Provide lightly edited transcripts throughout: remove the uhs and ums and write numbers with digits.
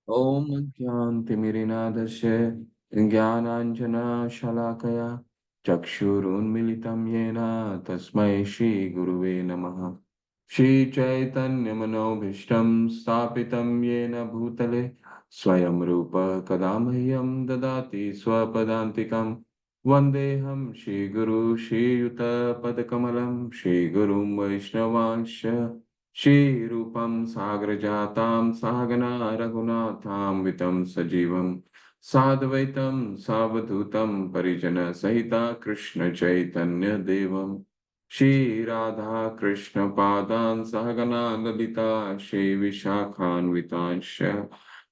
ॐ ज्ञानतिमिरिनादस्य ज्ञानाञ्जनशलाकया चक्षुरुन्मिलितं येन तस्मै श्रीगुरुवे नमः। श्रीचैतन्यमनोभीष्टं स्थापितं येन भूतले स्वयं रूप कदा मह्यं ददाति स्वपदान्तिकं। वन्देऽहं श्रीगुरु श्रीयुतपदकमलं श्रीगुरुं वैष्णवांश्च श्रीरूपं सागरजातां सहगना रघुनाथान्वितं सजीवं साद्वैतं सावधूतं परिजनसहिता कृष्णचैतन्यदेवं श्रीराधाकृष्णपादान् सहगना ललिता श्रीविशाखान्वितांश्च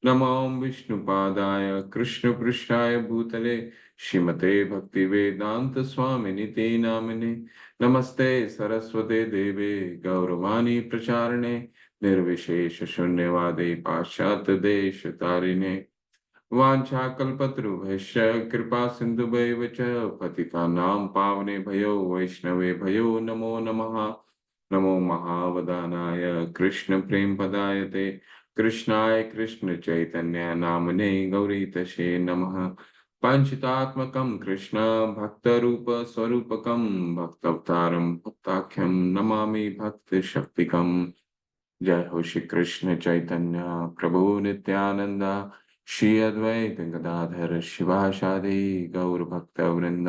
नमो विष्णुपादाय कृष्णपृष्ठाय भूतले श्रीमते भक्तिवेदान्तस्वामिनिते नामिने नमस्ते सरस्वते देवे गौरवाणी प्रचारिणे निर्विशेष शून्यवादे पाश्चात्य देश तारिणे वाञ्छाकल्पतरुभ्यश्च कृपा सिन्धुभैव च पतितानां पावनेभ्यो वैष्णवे भयो नमो नमः। नमो महावदानाय कृष्ण प्रेम पदायते कृष्णाय कृष्ण चैतन्य नामने गौरीतशे नमः। पंचतात्मकं कृष्ण भक्तरूप स्वरूपकं भक्तवतारं भक्ताख्यं नमामि भक्त शक्तिकं। जय हो श्री कृष्ण चैतन्य प्रभु नित्यानंद श्री अद्वैत गदाधर शिवासादि गौर भक्त वृंद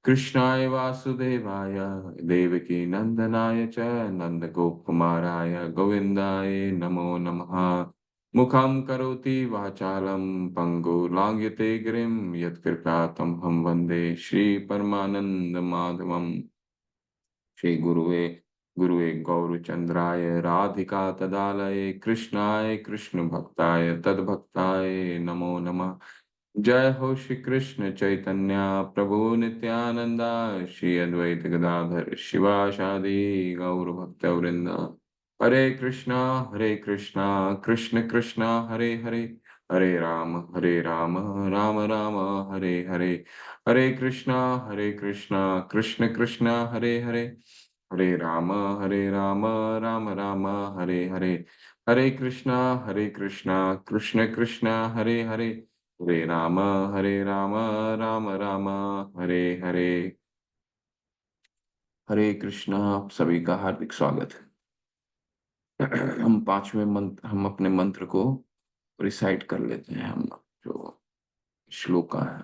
कृष्णाय वासुदेवाय देवकी नंदनाय च नंद गोपकुमाराय गोविंदाय नमो नमः। मुखं करोति वाचालं पंगु लांघ्यते गिरिं यत्कृपातं हम वन्दे श्री परमानंद माधवम्। श्री गुरुवे गौरचंद्राय राधिका तदालये कृष्णाय कृष्ण भक्ताय तद्भक्ताय नमो नमः। जय हो श्री कृष्ण चैतन्य प्रभु नित्यानंदा श्री अद्वैत गदाधर शिवासादि गौर भक्त वृंद। हरे कृष्णा कृष्ण कृष्ण हरे हरे हरे राम राम राम हरे हरे। हरे कृष्णा कृष्ण कृष्ण हरे हरे हरे राम राम राम हरे हरे। हरे कृष्णा कृष्ण कृष्ण हरे हरे हरे राम राम राम हरे हरे। हरे कृष्णा, आप सभी का हार्दिक स्वागत है। हम पांचवें मंत्र, हम अपने मंत्र को रिसाइट कर लेते हैं। हम जो श्लोका है,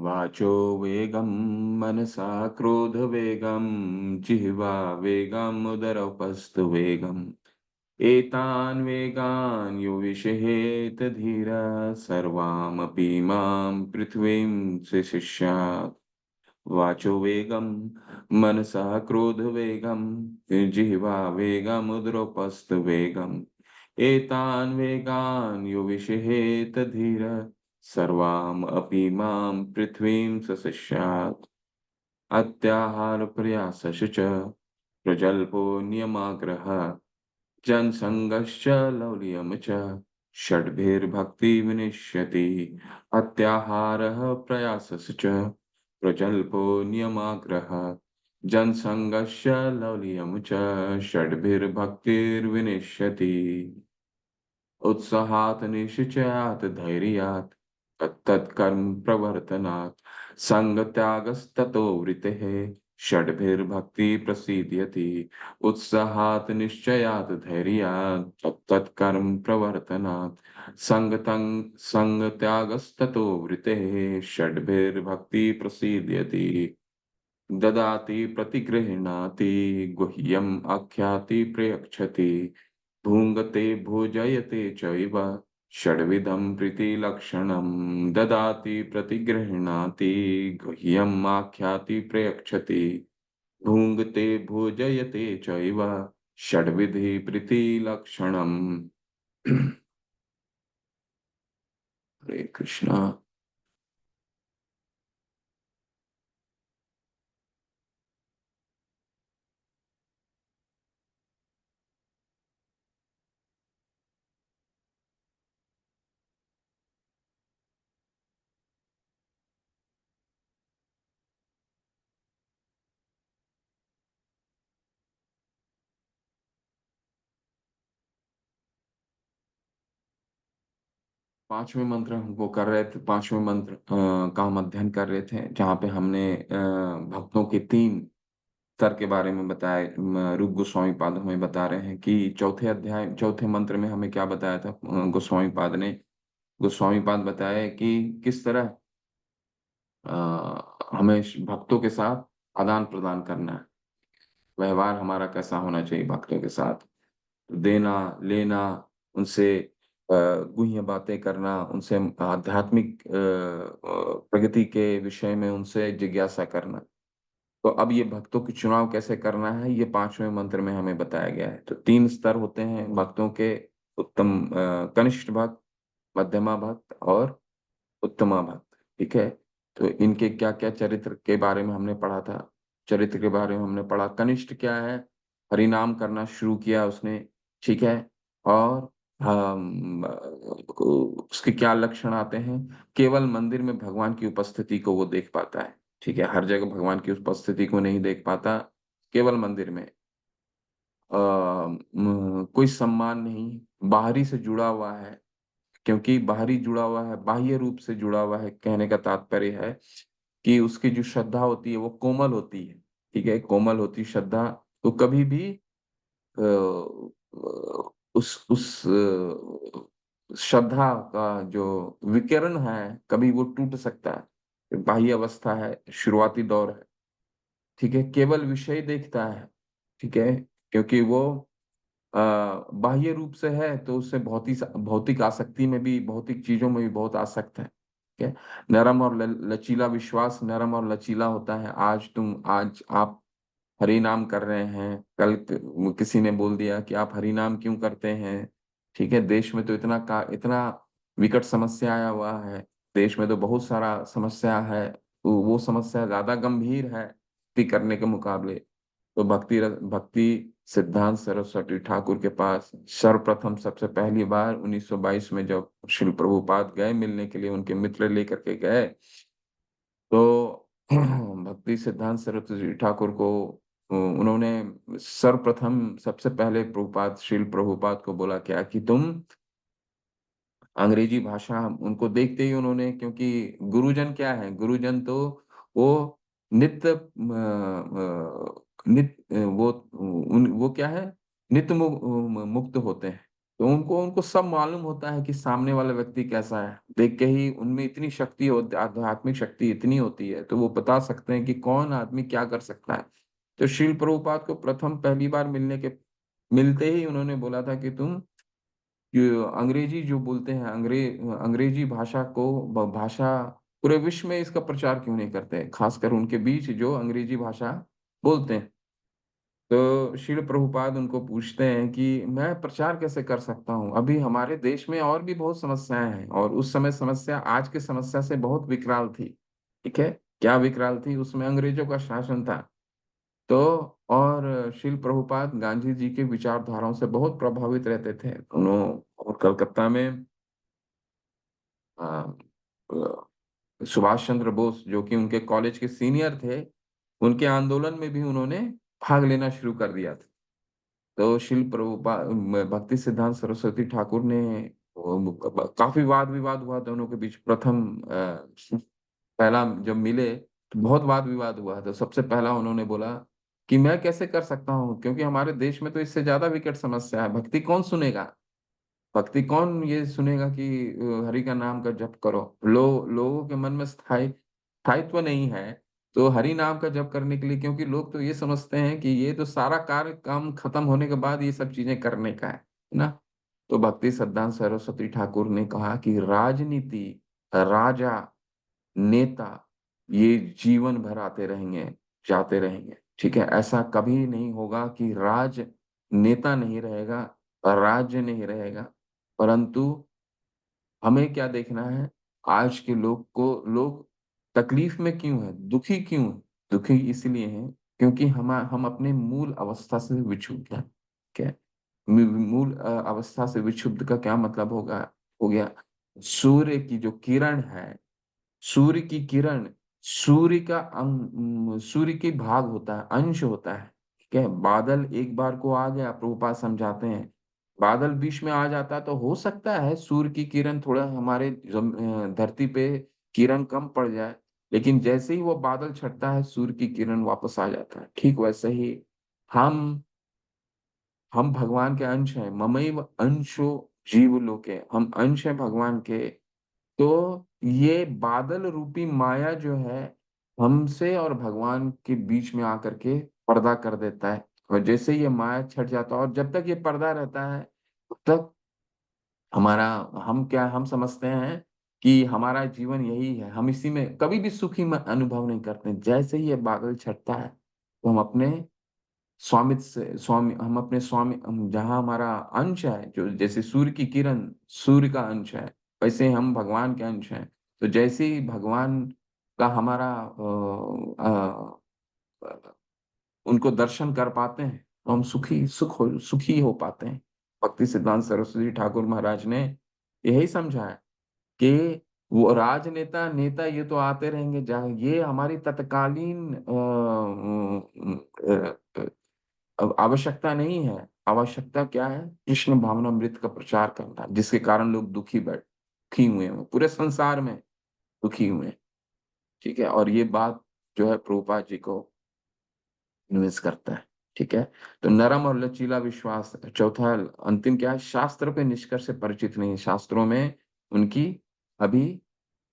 वाचो वेगं मनसा क्रोध वेगं जिह्वा वेगं उदरपस्तु वेगम् एतान् वेगान् यो विषहेत धीरा सर्वामपि मां पृथ्वीं शिष्यात्। वाचो वेगं मनसा क्रोध वेगं जिह्वा वेगं उदरोपस्थ वेगम् एतान् वेगान् यो विषहेत धीर सर्वाम् अपि मां पृथ्वीं सशिष्यात्। अत्याहार प्रयासश्च प्रजल्पो नियमाग्रह जनसंगश्च लौल्यं च षड्भिर्भक्ति विनिश्यति। अत्याहारः प्रयासश्च प्रजल्पो नियमाग्रह जनसंगश्च लौल्यं च षड्भिर्भक्तिर्विनिश्यति। उत्साहात् निश्चयात् धैर्यात् तत्तत्कर्म प्रवर्तनात् संगत्यागस्ततो वृत्तिः षड्भिर्भक्ति प्रसीदयति। उत्साहात् निश्चयात् धैर्यात् तत्तत्कर्म प्रवर्तनात् संगत्यागस्ततो वृत्तिः षड्भिर्भक्ति प्रसीदयति। ददाति प्रतिगृह्णाति गुह्यम् आख्याति प्रयच्छति भुङ्क्ते भोजयते चैव षड्विधं प्रीतिलक्षणम्। ददाति प्रतिगृह्णाति गुह्यम् आख्याति प्रयच्छति भुङ्क्ते भोजयते चैव षड्विधि प्रीतिलक्षणम्। हरे कृष्णा। पांचवें मंत्र हमको कर रहे थे, पांचवें मंत्र का हम अध्ययन कर रहे थे, जहाँ पे हमने भक्तों के तीन स्तर के बारे में बताया। रूप गोस्वामी पाद हमें बता रहे हैं कि चौथे अध्याय, चौथे मंत्र में हमें क्या बताया था। गोस्वामी पाद ने, गोस्वामी पाद बताया कि किस तरह हमें भक्तों के साथ आदान प्रदान करना है, व्यवहार हमारा कैसा होना चाहिए भक्तों के साथ, देना लेना, उनसे गुह्य बातें करना, उनसे आध्यात्मिक प्रगति के विषय में उनसे जिज्ञासा करना। तो अब ये भक्तों की चुनाव कैसे करना है, ये पांचवें मंत्र में हमें बताया गया है। तो तीन स्तर होते हैं भक्तों के, उत्तम कनिष्ठ भक्त, मध्यमा भक्त और उत्तमा भक्त। ठीक है। तो इनके क्या क्या चरित्र के बारे में हमने पढ़ा था। चरित्र के बारे में हमने पढ़ा, कनिष्ठ क्या है, हरि नाम करना शुरू किया उसने। ठीक है। और उसके क्या लक्षण आते हैं, केवल मंदिर में भगवान की उपस्थिति को वो देख पाता है। ठीक है, हर जगह भगवान की उपस्थिति को नहीं देख पाता, केवल मंदिर में। कोई सम्मान नहीं, बाहरी से जुड़ा हुआ है, क्योंकि बाहरी जुड़ा हुआ है, बाह्य रूप से जुड़ा हुआ है, कहने का तात्पर्य है कि उसकी जो श्रद्धा होती है वो कोमल होती है। ठीक है, कोमल होती श्रद्धा, तो कभी भी उस श्रद्धा का जो विकिरण है, कभी वो टूट सकता है। बाह्य अवस्था है, शुरुआती दौर है। ठीक है, केवल विषय देखता है। ठीक है, क्योंकि वो बाह्य रूप से है तो उससे भौतिक भौतिक आसक्ति में भी, भौतिक चीजों में भी बहुत आसक्त है। ठीक है। नरम और लचीला विश्वास, नरम और लचीला होता है। आज आप हरि नाम कर रहे हैं, कल किसी ने बोल दिया कि आप हरि नाम क्यों करते हैं। ठीक है, देश में तो इतना विकट समस्या आया हुआ है, देश में तो बहुत सारा समस्या है, वो समस्या ज्यादा गंभीर है भक्ति करने के मुकाबले। तो भक्ति सिद्धांत सरस्वती ठाकुर के पास सर्वप्रथम सबसे पहली बार 1922 में जब श्री प्रभुपाद गए मिलने के लिए, उनके मित्र लेकर के गए, तो भक्ति सिद्धांत सरस्वती ठाकुर को उन्होंने सर्वप्रथम सबसे पहले प्रभुपाद, श्रील प्रभुपाद को बोला क्या कि तुम अंग्रेजी भाषा, उनको देखते ही उन्होंने, क्योंकि गुरुजन क्या है, गुरुजन तो वो नित्य नित्य वो क्या है, नित्य मुक्त होते हैं। तो उनको उनको सब मालूम होता है कि सामने वाला व्यक्ति कैसा है, देख के ही उनमें इतनी शक्ति होती, आध्यात्मिक शक्ति इतनी होती है, तो वो बता सकते हैं कि कौन आदमी क्या कर सकता है। तो श्रील प्रभुपाद को प्रथम पहली बार मिलते ही उन्होंने बोला था कि तुम जो अंग्रेजी जो बोलते हैं, अंग्रेजी भाषा को भाषा पूरे विश्व में इसका प्रचार क्यों नहीं करते, खासकर उनके बीच जो अंग्रेजी भाषा बोलते हैं। तो श्रील प्रभुपाद उनको पूछते हैं कि मैं प्रचार कैसे कर सकता हूँ, अभी हमारे देश में और भी बहुत समस्याएं हैं, और उस समय समस्या आज की समस्या से बहुत विकराल थी। ठीक है, क्या विकराल थी, उसमें अंग्रेजों का शासन था। तो और श्रील प्रभुपाद गांधी जी के विचारधाराओं से बहुत प्रभावित रहते थे उन्होंने, और कलकत्ता में अ, सुभाष चंद्र बोस जो कि उनके कॉलेज के सीनियर थे, उनके आंदोलन में भी उन्होंने भाग लेना शुरू कर दिया था। तो शिल प्रभुपाद, भक्ति सिद्धांत सरस्वती ठाकुर ने काफी वाद विवाद हुआ दोनों के बीच। प्रथम पहला जब मिले तो बहुत वाद विवाद हुआ, तो सबसे पहला उन्होंने बोला कि मैं कैसे कर सकता हूँ, क्योंकि हमारे देश में तो इससे ज्यादा विकट समस्या है, भक्ति कौन सुनेगा, भक्ति कौन ये सुनेगा कि हरि का नाम का जप करो। लोगों के मन में स्थायित्व नहीं है तो हरि नाम का जप करने के लिए, क्योंकि लोग तो ये समझते हैं कि ये तो सारा कार्य काम खत्म होने के बाद ये सब चीजें करने का है ना। तो भक्ति सिद्धांत सरस्वती ठाकुर ने कहा कि राजनीति, राजा, नेता, ये जीवन भर आते रहेंगे, जाते रहेंगे। ठीक है, ऐसा कभी नहीं होगा कि नेता नहीं रहेगा और राज्य नहीं रहेगा। परंतु हमें क्या देखना है, आज के लोग तकलीफ में क्यों है, दुखी क्यों है, दुखी इसलिए हैं क्योंकि हम अपने मूल अवस्था से विक्षुब्ध हैं। क्या है? मूल अवस्था से विक्षुब्ध का क्या मतलब हो गया, सूर्य की जो किरण है, सूर्य की किरण, सूर्य की भाग होता है, अंश होता है। ठीक है, बादल एक बार को आ गया, प्रभुपाद समझाते हैं, बादल बीच में आ जाता तो हो सकता है सूर्य की किरण थोड़ा हमारे धरती पे किरण कम पड़ जाए, लेकिन जैसे ही वो बादल छटता है सूर्य की किरण वापस आ जाता है। ठीक वैसे ही हम हम भगवान के अंश हैं। ममैव अंशो जीव लोके, हम अंश हैं भगवान के। तो ये बादल रूपी माया जो है हमसे और भगवान के बीच में आकर के पर्दा कर देता है। और जैसे ये माया छट जाता है, और जब तक ये पर्दा रहता है तब तक हमारा, हम क्या हम समझते हैं कि हमारा जीवन यही है, हम इसी में कभी भी सुखी अनुभव नहीं करते। जैसे ही ये बादल छटता है तो हम अपने स्वामित्व से स्वामी हम अपने स्वामी हम जहाँ हमारा अंश है, जो जैसे सूर्य की किरण सूर्य का अंश है, वैसे ही हम भगवान के अंश हैं। तो जैसे ही भगवान का हमारा उनको दर्शन कर पाते हैं तो हम सुखी हो पाते हैं। भक्ति सिद्धांत सरस्वती ठाकुर महाराज ने यही समझा है कि वो राजनेता नेता ये तो आते रहेंगे, जहाँ ये हमारी तत्कालीन आवश्यकता नहीं है। आवश्यकता क्या है? कृष्ण भावनामृत का प्रचार करना, जिसके कारण लोग दुखी हुए हैं, पूरे संसार में दुखी हुए हैं। ठीक है, और ये बात जो है प्रभुपाद जी को इन्वेस्ट करता है। ठीक है, तो नरम और लचीला विश्वास। चौथा अंतिम क्या है? शास्त्र पे निष्कर्ष से परिचित नहीं, शास्त्रों में उनकी अभी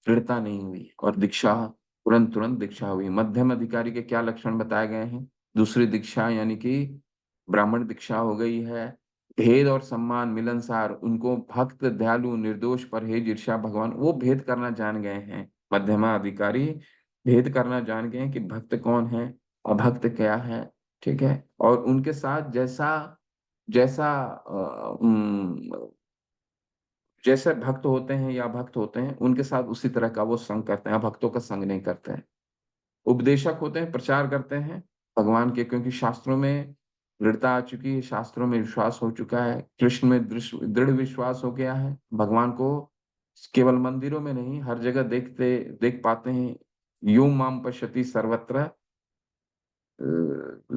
दृढ़ता नहीं हुई, और दीक्षा तुरंत तुरंत दीक्षा हुई। मध्यम अधिकारी के क्या लक्षण बताए गए हैं? दूसरी दीक्षा यानी कि ब्राह्मण दीक्षा हो गई है। भेद और सम्मान मिलनसार, उनको भक्त दयालु निर्दोष परहेज ईर्ष्या भगवान वो भेद करना जान गए हैं। मध्यमा अधिकारी भेद करना जान गए हैं कि भक्त कौन है, अभक्त क्या है। ठीक है, और उनके साथ जैसा जैसा जैसे भक्त होते हैं या भक्त होते हैं उनके साथ उसी तरह का वो संग करते हैं, भक्तों का संग नहीं करते हैं। उपदेशक होते हैं, प्रचार करते हैं भगवान के, क्योंकि शास्त्रों में दृढ़ता आ चुकी है, शास्त्रों में विश्वास हो चुका है, कृष्ण में दृढ़ विश्वास हो गया है। भगवान को केवल मंदिरों में नहीं, हर जगह देख पाते हैं। यो माम पश्यति सर्वत्र,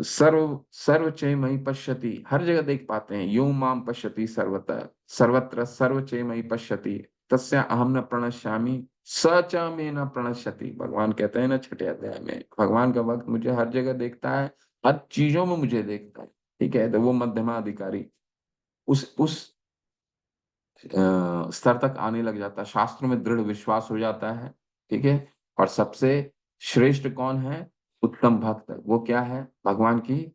सर्व चय मई पश्यति, हर जगह देख पाते हैं। यो माम पश्यति सर्वत्र सर्वत्र सर्व चय मई पश्यति, तस्य अहम न प्रणश्यामि स च मे न प्रणश्यति। भगवान कहते हैं ना छठे अध्याय में, भगवान का भक्त मुझे हर जगह देखता है, हर चीजों में मुझे देखता है। ठीक है, तो वो मध्यमा अधिकारी उस स्तर तक आने लग जाता है, शास्त्रों में दृढ़ विश्वास हो जाता है। ठीक है, और सबसे श्रेष्ठ कौन है? उत्तम भक्त। वो क्या है? भगवान की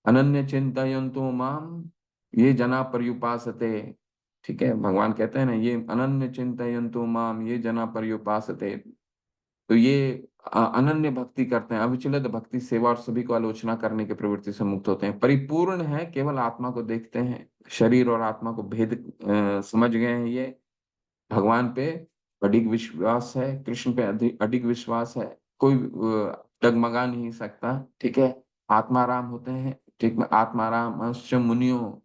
अनन्य चिंतयन्तु माम ये जना पर्युपासते। ठीक है, भगवान कहते हैं ना, ये अनन्य चिंतयन्तु माम ये जना पर्युपासते। तो ये अनन्य भक्ति करते हैं, अविचलित भक्ति सेवा और सभी को आलोचना करने की प्रवृत्ति से मुक्त होते हैं, परिपूर्ण है, केवल आत्मा को देखते हैं, शरीर और आत्मा को भेद समझ गए हैं। ये भगवान पे अधिक विश्वास है, कृष्ण पे अधिक अधिक विश्वास है, कोई डगमगा नहीं सकता। ठीक है, आत्माराम होते हैं। ठीक है, आत्माराम मुनियो,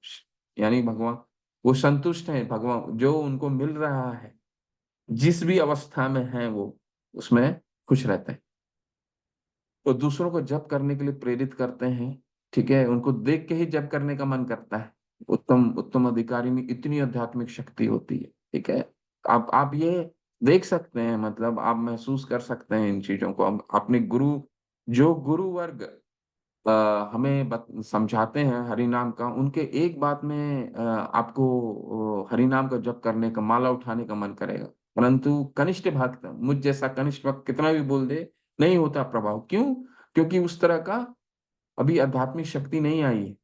यानी भगवान वो संतुष्ट है, भगवान जो उनको मिल रहा है जिस भी अवस्था में है वो उसमें खुश रहते हैं। तो दूसरों को जप करने के लिए प्रेरित करते हैं। ठीक है, उनको देख के ही जप करने का मन करता है। उत्तम उत्तम अधिकारी में इतनी आध्यात्मिक शक्ति होती है। ठीक है, आप ये देख सकते हैं, मतलब आप महसूस कर सकते हैं इन चीजों को। हम अपने गुरु, जो गुरु वर्ग हमें समझाते हैं हरि नाम का, उनके एक बात में आपको हरि नाम का जप करने का, माला उठाने का मन करेगा। परंतु कनिष्ठ भक्त, मुझ जैसा कनिष्ठ भक्त कितना भी बोल दे, नहीं होता प्रभाव। क्यों? क्योंकि उस तरह का अभी आध्यात्मिक शक्ति नहीं आई है।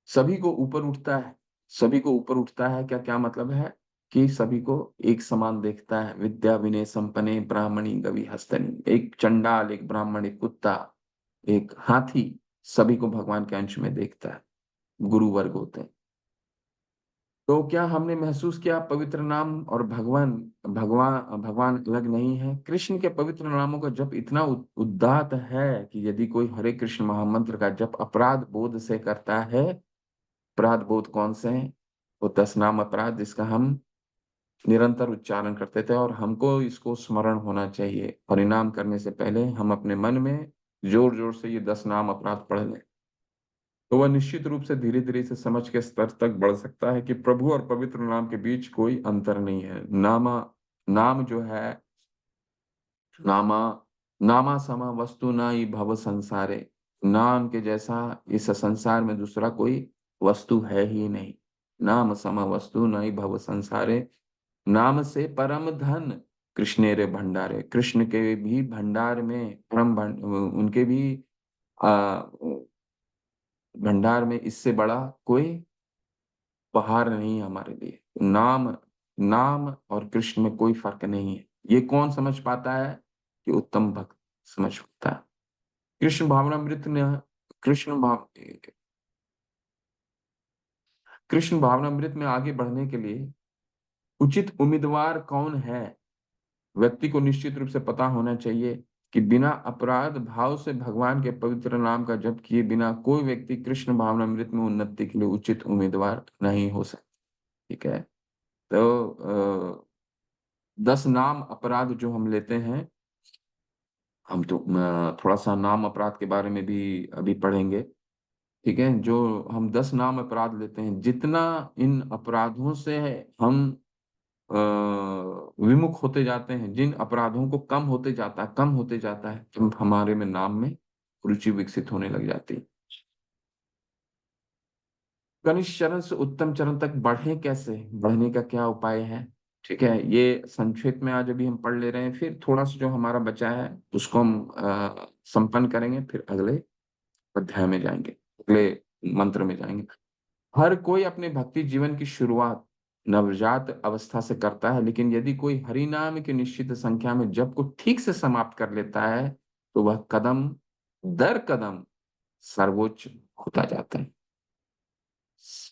सभी को ऊपर उठता है, सभी को ऊपर उठता है। क्या क्या मतलब है? कि सभी को एक समान देखता है। विद्या विनय संपन्ने ब्राह्मणी गवि हस्तनी, एक चंडाल, एक ब्राह्मण, एक कुत्ता, एक हाथी, सभी को भगवान के अंश में देखता है। गुरु वर्ग होते हैं। तो क्या हमने महसूस किया पवित्र नाम और भगवान भगवान भगवान अलग नहीं है? कृष्ण के पवित्र नामों का जप इतना उदात्त है कि यदि कोई हरे कृष्ण महामंत्र का जप अपराध बोध से करता है, अपराध बोध कौन से हैं? वो 10 नाम अपराध जिसका हम निरंतर उच्चारण करते थे, और हमको इसको स्मरण होना चाहिए। परिणाम करने से पहले हम अपने मन में जोर जोर से ये 10 नाम अपराध पढ़ लें। तो वह निश्चित रूप से धीरे-धीरे इसे समझ के स्तर तक बढ़ सकता है कि प्रभु और पवित्र नाम के बीच कोई अंतर नहीं है। नाम जो है नामा नामा समा वस्तु नाहि भव संसारे। नाम के जैसा इस संसार में दूसरा कोई वस्तु है ही नहीं। नाम सम वस्तु नाहि भव संसारे। नाम से परम धन कृष्णेरे भंडारे। कृष्ण के भी भंडार में उनके भी आ, भंडार में इससे बड़ा कोई उपहार नहीं है हमारे लिए। नाम नाम और कृष्ण में कोई फर्क नहीं है। ये कौन समझ पाता है? कि उत्तम भक्त समझ पाता है। कृष्ण भावनामृत ने कृष्ण भाव कृष्ण भावनामृत में आगे बढ़ने के लिए उचित उम्मीदवार कौन है? व्यक्ति को निश्चित रूप से पता होना चाहिए कि बिना अपराध भाव से भगवान के पवित्र नाम का जप किए बिना कोई व्यक्ति कृष्ण भावनामृत में उन्नति के लिए उचित उम्मीदवार नहीं हो सकता। ठीक है। तो 10 नाम अपराध जो हम लेते हैं, हम तो थोड़ा सा नाम अपराध के बारे में भी अभी पढ़ेंगे। ठीक है। जो हम 10 नाम अपराध लेते हैं, जितना इन अपराधों से हम अ, विमुख होते जाते हैं, जिन अपराधों को कम होते जाता है, तो हमारे में नाम में रुचि विकसित होने लग जाती है। कनिष्ठ चरण से उत्तम चरण तक बढ़े कैसे? बढ़ने का क्या उपाय है? ठीक है। ये संक्षेप में आज अभी हम पढ़ ले रहे हैं, फिर थोड़ा सा जो हमारा बचा है उसको हम संपन्न करेंगे, फिर अगले अध्याय में जाएंगे, अगले मंत्र में जाएंगे। हर कोई अपने भक्ति जीवन की शुरुआत नवजात अवस्था से करता है, लेकिन यदि कोई हरि नाम की निश्चित संख्या में जप को ठीक से समाप्त कर लेता है, तो वह कदम दर कदम सर्वोच्च होता जाता है।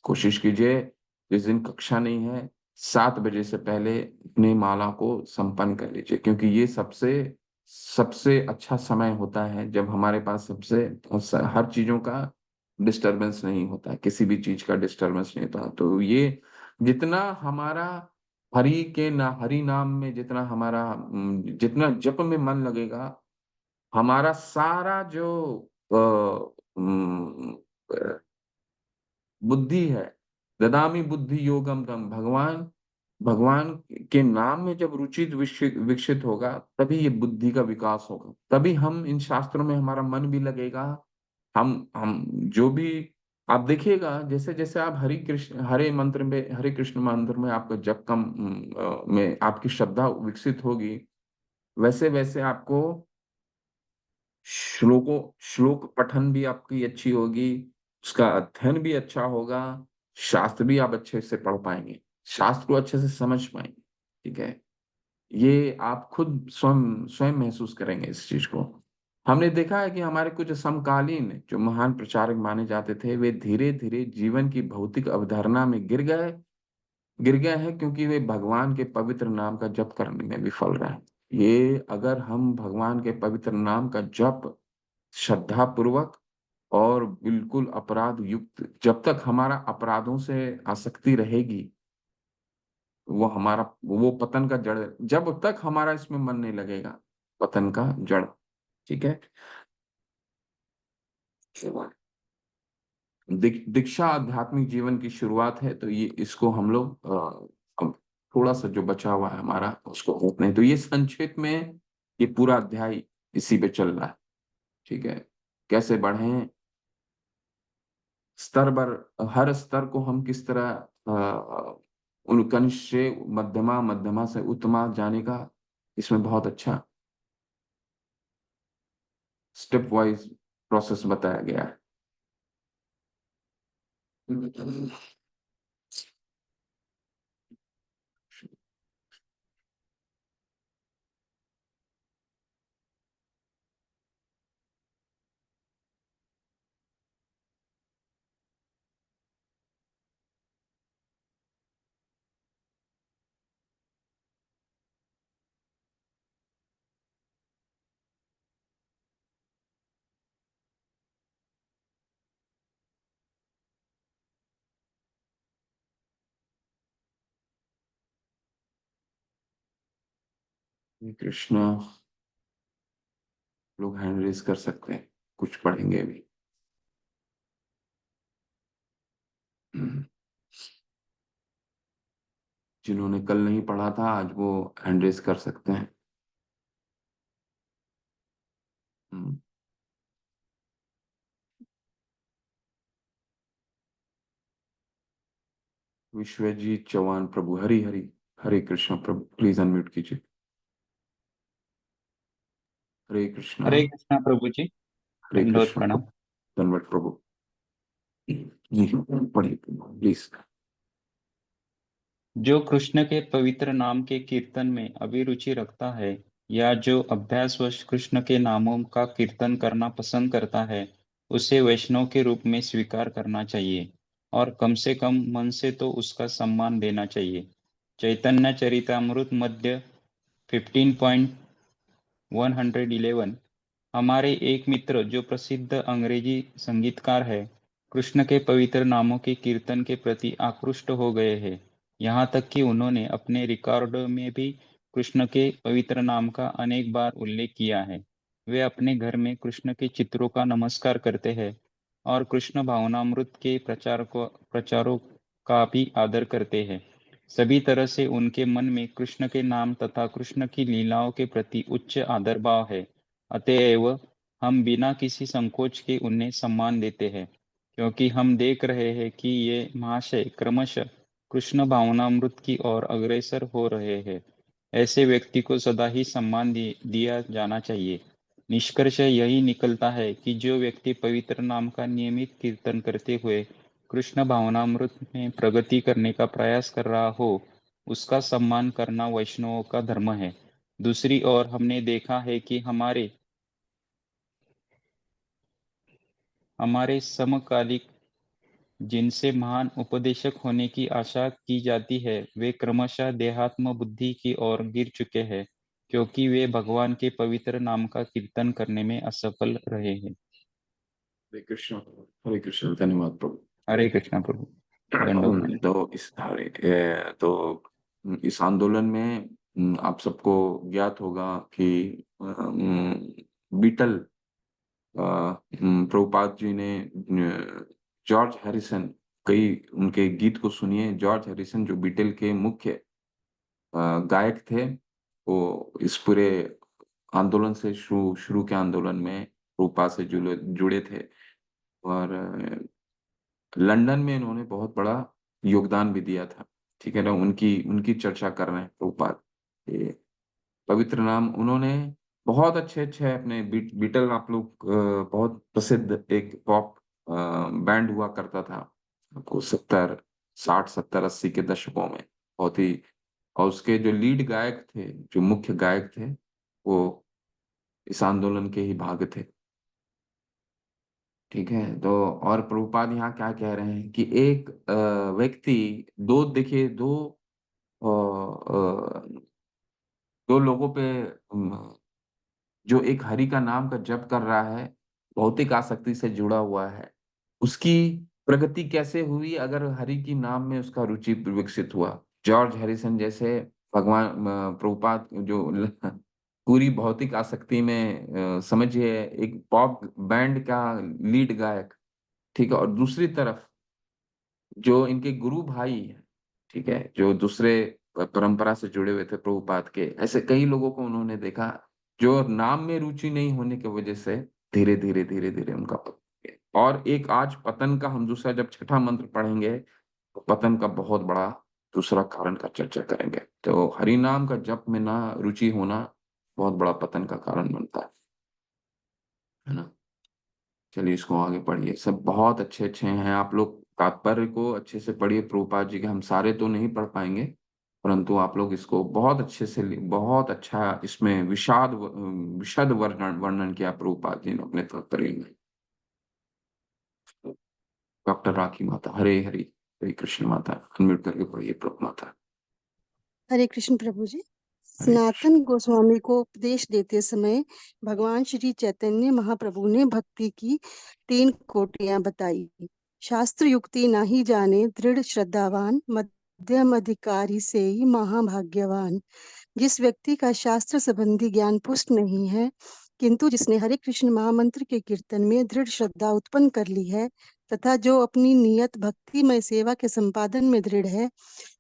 कोशिश कीजिए, जिस दिन कक्षा नहीं है, 7 बजे से पहले अपनी माला को संपन्न कर लीजिए, क्योंकि ये सबसे सबसे अच्छा समय होता है जब हमारे पास हर चीजों का डिस्टरबेंस नहीं होता है, किसी भी चीज का डिस्टरबेंस नहीं होता। तो ये जितना हमारा हरि नाम में जितना जप में मन लगेगा, हमारा सारा जो बुद्धि है, ददामी बुद्धि योगम तम, भगवान के नाम में जब रुचि विकसित विकसित होगा, तभी ये बुद्धि का विकास होगा, तभी हम इन शास्त्रों में हमारा मन भी लगेगा। हम जो भी आप देखिएगा, जैसे जैसे आप हरे कृष्ण मंत्र में आपका जप में आपकी श्रद्धा विकसित होगी, वैसे वैसे आपको श्लोक पठन भी आपकी अच्छी होगी, उसका अध्ययन भी अच्छा होगा, शास्त्र भी आप अच्छे से पढ़ पाएंगे, शास्त्र को अच्छे से समझ पाएंगे। ठीक है। ये आप खुद स्वयं स्वयं महसूस करेंगे इस चीज को। हमने देखा है कि हमारे कुछ समकालीन जो महान प्रचारक माने जाते थे, वे धीरे धीरे जीवन की भौतिक अवधारणा में गिर गए हैं, क्योंकि वे भगवान के पवित्र नाम का जप करने में विफल रहे हैं। ये अगर हम भगवान के पवित्र नाम का जप श्रद्धा पूर्वक और बिल्कुल अपराध युक्त, जब तक हमारा अपराधों से आसक्ति रहेगी, वो पतन का जड़ है। जब तक हमारा इसमें मन नहीं लगेगा, पतन का जड़। ठीक है। दीक्षा आध्यात्मिक जीवन की शुरुआत है, तो ये इसको हम लोग अब थोड़ा सा जो बचा हुआ है हमारा उसको होते हैं, तो ये संक्षेप में ये पूरा अध्याय इसी पे चल रहा है। ठीक है। कैसे बढ़े स्तर पर, हर स्तर को हम किस तरह उन कनिष्ठ से मध्यमा, मध्यमा से उत्तमा जाने का इसमें बहुत अच्छा स्टेप वाइज प्रोसेस बताया गया है। कृष्णा, लोग हैंड रेस कर सकते हैं, कुछ पढ़ेंगे भी। जिन्होंने कल नहीं पढ़ा था आज वो हैंड रेज कर सकते हैं। हम्म, विश्वजीत चौहान प्रभु, हरी हरी, हरे कृष्ण प्रभु, प्लीज अनम्यूट कीजिए। हरे कृष्णा। हरे कृष्णा प्रभु जी। हरे दंडोत कृष्ण प्रणाम। प्रभु, धन्यवाद प्रभु। जी पढ़िए प्लीज। जो कृष्ण के पवित्र नाम के कीर्तन में अभिरुचि रखता है या जो अभ्यासवश कृष्ण के नामों का कीर्तन करना पसंद करता है, उसे वैष्णव के रूप में स्वीकार करना चाहिए और कम से कम मन से तो उसका सम्मान देना चाहिए। चैतन्य चरितामृत मध्य 15.111। हमारे एक मित्र जो प्रसिद्ध अंग्रेजी संगीतकार है, कृष्ण के पवित्र नामों के कीर्तन के प्रति आकृष्ट हो गए हैं। यहाँ तक कि उन्होंने अपने रिकॉर्ड में भी कृष्ण के पवित्र नाम का अनेक बार उल्लेख किया है। वे अपने घर में कृष्ण के चित्रों का नमस्कार करते हैं और कृष्ण भावनामृत के प्रचारों का भी आदर करते हैं। सभी तरह से उनके मन में कृष्ण के नाम तथा कृष्ण की लीलाओं के प्रति उच्च आदर भाव है। अतएव हम बिना किसी संकोच के उन्हें सम्मान देते हैं, क्योंकि हम देख रहे हैं कि ये महाशय क्रमशः कृष्ण भावनामृत की ओर अग्रसर हो रहे हैं। ऐसे व्यक्ति को सदा ही सम्मान दिया जाना चाहिए। निष्कर्ष यही निकलता है कि जो व्यक्ति पवित्र नाम का नियमित कीर्तन करते हुए कृष्ण भावनामृत में प्रगति करने का प्रयास कर रहा हो, उसका सम्मान करना वैष्णवों का धर्म है। दूसरी ओर हमने देखा है कि हमारे समकालिक जिनसे महान उपदेशक होने की आशा की जाती है, वे क्रमशः देहात्म बुद्धि की ओर गिर चुके हैं, क्योंकि वे भगवान के पवित्र नाम का कीर्तन करने में असफल रहे हैं। हरे कृष्ण, हरे कृष्ण, धन्यवाद प्रभु। हरे कृष्णा प्रभु। दंडोत प्रणाम। तो इस आंदोलन में आप सबको ज्ञात होगा कि बीटल प्रभुपाद जी ने जॉर्ज हैरिसन, कई उनके गीत को सुनिए। जॉर्ज हैरिसन जो बीटल के मुख्य गायक थे, वो इस पूरे आंदोलन से शुरू शुरू के आंदोलन में प्रभुपाद से जुड़े जुड़े थे। और लंदन में इन्होंने बहुत बड़ा योगदान भी दिया था। ठीक है ना, उनकी उनकी चर्चा कर रहे हैं प्रभुपाद। ये पवित्र नाम उन्होंने बहुत अच्छे अच्छे अपने बीटल, आप लोग बहुत प्रसिद्ध एक पॉप बैंड हुआ करता था आपको 60 70 80 के दशकों में, बहुत ही। और उसके जो लीड गायक थे, जो मुख्य गायक थे, वो इस आंदोलन के ही भाग थे। ठीक है, तो और प्रभुपाद यहाँ क्या कह रहे हैं कि एक व्यक्ति, दो देखिए, दो लोगों पे जो एक हरि का नाम का जप कर रहा है, भौतिक आसक्ति से जुड़ा हुआ है, उसकी प्रगति कैसे हुई अगर हरि की नाम में उसका रुचि विकसित हुआ। जॉर्ज हैरिसन जैसे भगवान प्रभुपाद जो पूरी भौतिक आसक्ति में समझिए एक पॉप बैंड का लीड गायक। ठीक है, और दूसरी तरफ जो इनके गुरु भाई हैं, ठीक है, जो दूसरे परंपरा से जुड़े हुए थे प्रभुपाद के, ऐसे कई लोगों को उन्होंने देखा जो नाम में रुचि नहीं होने की वजह से धीरे धीरे धीरे धीरे उनका पतन हुआ। और एक आज पतन का हम दूसरा जब छठा मंत्र पढ़ेंगे तो पतन का बहुत बड़ा दूसरा कारण का चर्चा करेंगे। तो हरि नाम का जप में ना रुचि होना बहुत बड़ा पतन का कारण बनता है ना। चलिए इसको आगे पढ़िए, सब बहुत अच्छे अच्छे हैं। आप लोग तात्पर्य को अच्छे से पढ़िए प्रभुपाद जी के, हम सारे तो नहीं पढ़ पाएंगे, परंतु आप लोग इसको बहुत अच्छे से बहुत अच्छा इसमें विशद वर्णन वर्णन किया प्रभुपाद जी ने अपने तात्पर्य में। डॉक्टर राखी माता, हरे हरे, हरे कृष्ण माता, अनम्यूट करके पढ़िए प्रभु माता। हरे कृष्ण प्रभु जी। हरे कृष्ण। सनातन गोस्वामी को उपदेश देते समय भगवान श्री चैतन्य महाप्रभु ने भक्ति की 3 कोटियां बताई। शास्त्र युक्ति ना ही जाने दृढ़ श्रद्धावान, मध्यम अधिकारी से ही महाभाग्यवान। जिस व्यक्ति का शास्त्र संबंधी ज्ञान पुष्ट नहीं है, किंतु जिसने हरे कृष्ण महामंत्र के कीर्तन में दृढ़ श्रद्धा उत्पन्न कर ली है तथा जो अपनी नियत भक्तिमय सेवा के संपादन में दृढ़ है,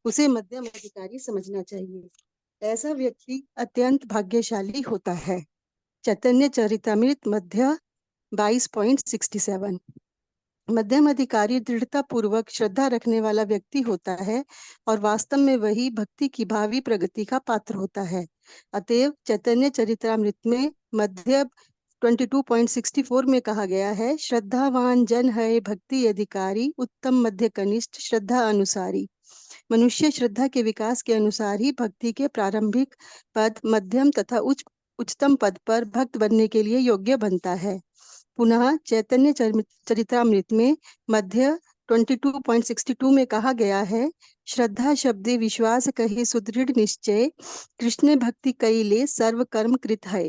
उसे मध्यम अधिकारी समझना चाहिए। ऐसा व्यक्ति अत्यंत भाग्यशाली होता है। चैतन्य चरितमृत मध्य 22.67। मध्यम अधिकारी दृढ़ता पूर्वक श्रद्धा रखने वाला व्यक्ति होता है और वास्तव में वही भक्ति की भावी प्रगति का पात्र होता है। अतएव चैतन्य चरितमृत में मध्य 22.64 में कहा गया है, श्रद्धावान जन है भक्ति अधिकारी, उत्तम मध्य कनिष्ठ श्रद्धा अनुसारी। मनुष्य श्रद्धा के विकास के अनुसार ही भक्ति के प्रारंभिक पद, मध्यम तथा उच्चतम पद पर भक्त बनने के लिए योग्य बनता है। पुनः चैतन्य चरितमृत में मध्य 22.62 में कहा गया है, श्रद्धा शब्दे विश्वास कहे सुदृढ़ निश्चय, कृष्ण भक्ति कैले सर्व कर्म कृत है।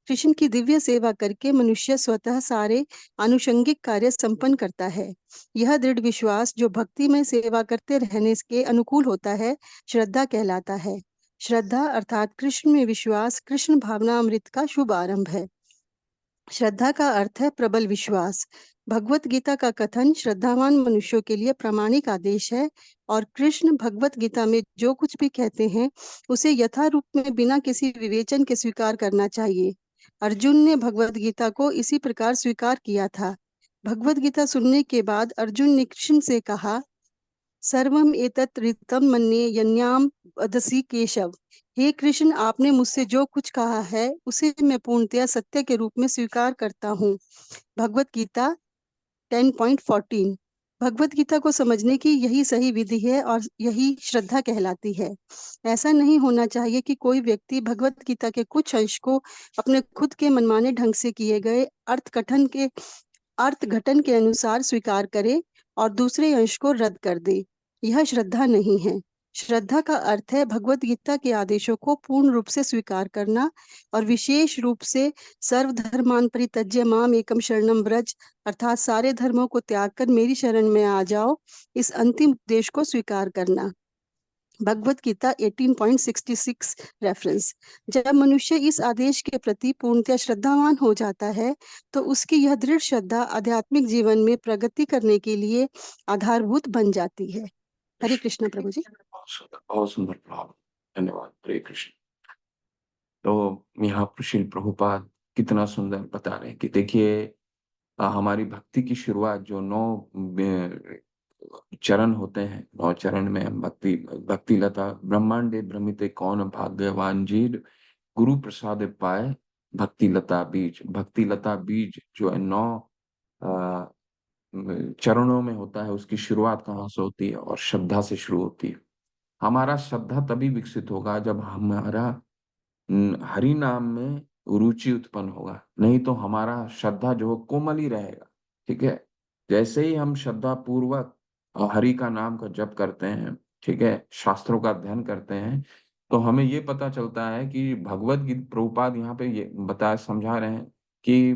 कृष्ण की दिव्य सेवा करके मनुष्य स्वतः सारे आनुषंगिक कार्य संपन्न करता है। यह दृढ़ विश्वास जो भक्ति में सेवा करते रहने के अनुकूल होता है, श्रद्धा कहलाता है। श्रद्धा अर्थात कृष्ण में विश्वास कृष्ण भावना अमृत का शुभ आरंभ है। श्रद्धा का अर्थ है प्रबल विश्वास। भगवत गीता का कथन श्रद्धावान मनुष्यों के लिए प्रामाणिक आदेश है और कृष्ण भगवत गीता में जो कुछ भी कहते हैं उसे यथारूप में बिना किसी विवेचन के स्वीकार करना चाहिए। अर्जुन ने भगवत गीता को इसी प्रकार स्वीकार किया था। भगवत गीता सुनने के बाद अर्जुन ने कृष्ण से कहा, सर्वम एतत् ऋतं मन्ये यन्याम वदसि केशव। हे कृष्ण, आपने मुझसे जो कुछ कहा है उसे मैं पूर्णतया सत्य के रूप में स्वीकार करता हूँ। भगवत गीता 10.14। भगवत गीता को समझने की यही सही विधि है और यही श्रद्धा कहलाती है। ऐसा नहीं होना चाहिए कि कोई व्यक्ति भगवत गीता के कुछ अंश को अपने खुद के मनमाने ढंग से किए गए अर्थघटन के अनुसार स्वीकार करे और दूसरे अंश को रद्द कर दे। यह श्रद्धा नहीं है। श्रद्धा का अर्थ है भगवत गीता के आदेशों को पूर्ण रूप से स्वीकार करना और विशेष रूप से सर्वधर्मान परित्यज्य माम एकम शरणम व्रज, अर्थात सारे धर्मों को त्याग कर मेरी शरण में आ जाओ, इस अंतिम उपदेश को स्वीकार करना। भगवत गीता 18.66 रेफरेंस। जब मनुष्य इस आदेश के प्रति पूर्णतः श्रद्धावान हो जाता है तो उसकी यह दृढ़ श्रद्धा आध्यात्मिक जीवन में प्रगति करने के लिए आधारभूत बन जाती है। हरे कृष्ण प्रभु जी। बहुत सुंदर प्रभाव। धन्यवाद। हरे कृष्ण। तो यहाँ पर श्रील प्रभुपाद कितना सुंदर बता रहे हैं कि देखिए, हमारी भक्ति की शुरुआत जो 9 चरण होते हैं, 9 चरण में भक्ति लता ब्रह्मांडे भ्रमिते कौन भाग्यवान जीव, गुरु प्रसाद पाए भक्ति लता बीज। भक्ति लता बीज जो है 9 चरणों में होता है, उसकी शुरुआत कहाँ से होती है? और श्रद्धा से शुरू होती है। हमारा श्रद्धा तभी विकसित होगा जब हमारा हरि नाम में रुचि उत्पन्न होगा, नहीं तो हमारा श्रद्धा जो है कोमल ही रहेगा। ठीक है, जैसे ही हम श्रद्धा पूर्वक हरि का नाम का जप करते हैं, ठीक है, शास्त्रों का अध्ययन करते हैं, तो हमें ये पता चलता है कि भगवत गीता प्रभुपाद यहाँ पे ये समझा रहे हैं कि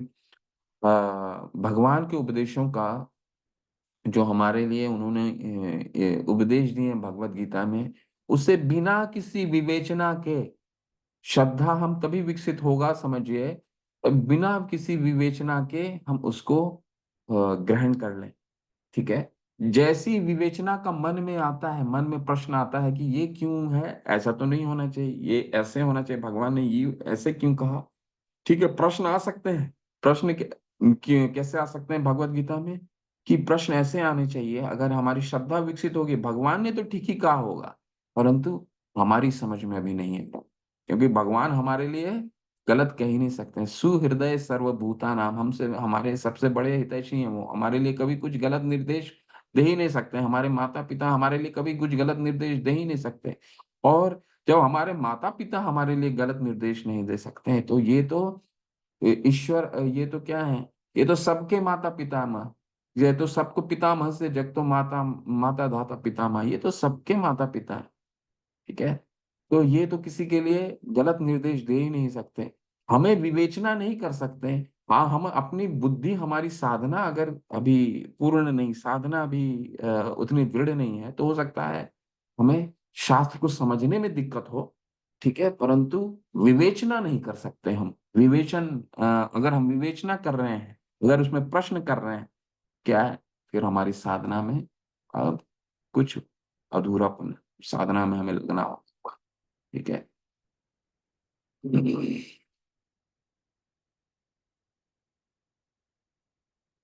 भगवान के उपदेशों का जो हमारे लिए उन्होंने उपदेश दिए हैं भगवत गीता में, उसे बिना किसी विवेचना के श्रद्धा हम तभी विकसित होगा, समझिए, बिना किसी विवेचना के हम उसको ग्रहण कर लें। ठीक है, जैसी विवेचना का मन में आता है, मन में प्रश्न आता है कि ये क्यों है, ऐसा तो नहीं होना चाहिए, ये ऐसे होना चाहिए, भगवान ने ये ऐसे क्यों कहा। ठीक है, प्रश्न आ सकते हैं। प्रश्न कैसे आ सकते हैं भगवत गीता में? कि प्रश्न ऐसे आने चाहिए, अगर हमारी श्रद्धा विकसित होगी, भगवान ने तो ठीक ही कहा होगा, परंतु हमारी समझ में अभी नहीं है, क्योंकि भगवान हमारे लिए गलत कह ही नहीं सकते। सुहृदय सर्वभूता नाम, हमसे हमारे सबसे बड़े हितैषी हैं वो, हमारे लिए कभी कुछ गलत निर्देश दे ही नहीं सकते। हमारे माता पिता हमारे लिए कभी कुछ गलत निर्देश दे ही नहीं सकते। और जब हमारे माता पिता हमारे लिए गलत निर्देश नहीं दे सकते हैं, तो ये तो ईश्वर, ये तो क्या है, ये तो सबके माता पितामह, ये तो सबको पितामह से जग तो माता माता धाता पितामह, ये तो सबके माता पिता है। ठीक है, तो ये तो किसी के लिए गलत निर्देश दे ही नहीं सकते। हमें विवेचना नहीं कर सकते। हाँ, हम अपनी बुद्धि, हमारी साधना अगर अभी पूर्ण नहीं, साधना अभी उतनी दृढ़ नहीं है, तो हो सकता है हमें शास्त्र को समझने में दिक्कत हो। ठीक है, परंतु विवेचना नहीं कर सकते हम। अगर हम विवेचना कर रहे हैं, अगर उसमें प्रश्न कर रहे हैं, क्या है, फिर हमारी साधना में कुछ अधूरापन, साधना में हमें लगना होगा। ठीक है।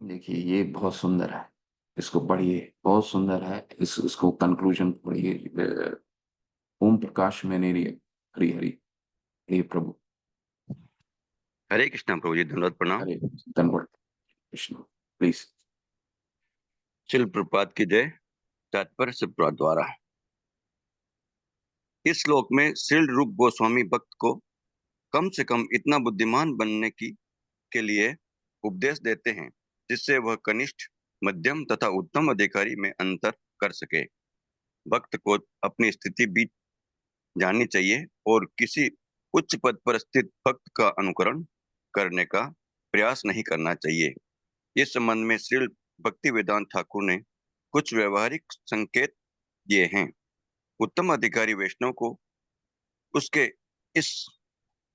देखिए, ये बहुत सुंदर है, इसको पढ़िए, बहुत सुंदर है। इसको कंक्लूजन पढ़िए। ओम प्रकाश मैनेरिया। हरि हरि। हे प्रभु। हरे कृष्णा प्रभु जी, धन्यवाद, प्रणाम। हरे धन्यवाद कृष्ण। प्लीज। शिल प्रपात की जय। तात्पर्य से द्वारा इस श्लोक में श्रील रूप गोस्वामी भक्त को कम से कम इतना बुद्धिमान बनने के लिए उपदेश देते हैं जिससे वह कनिष्ठ, मध्यम तथा उत्तम अधिकारी में अंतर कर सके। भक्त को अपनी स्थिति भी जाननी चाहिए और किसी उच्च पद पर स्थित भक्त का अनुकरण करने का प्रयास नहीं करना चाहिए। इस संबंध में श्री भक्ति वेदांत ठाकुर ने कुछ व्यवहारिक संकेत दिए हैं। उत्तम अधिकारी वैष्णव को उसके इस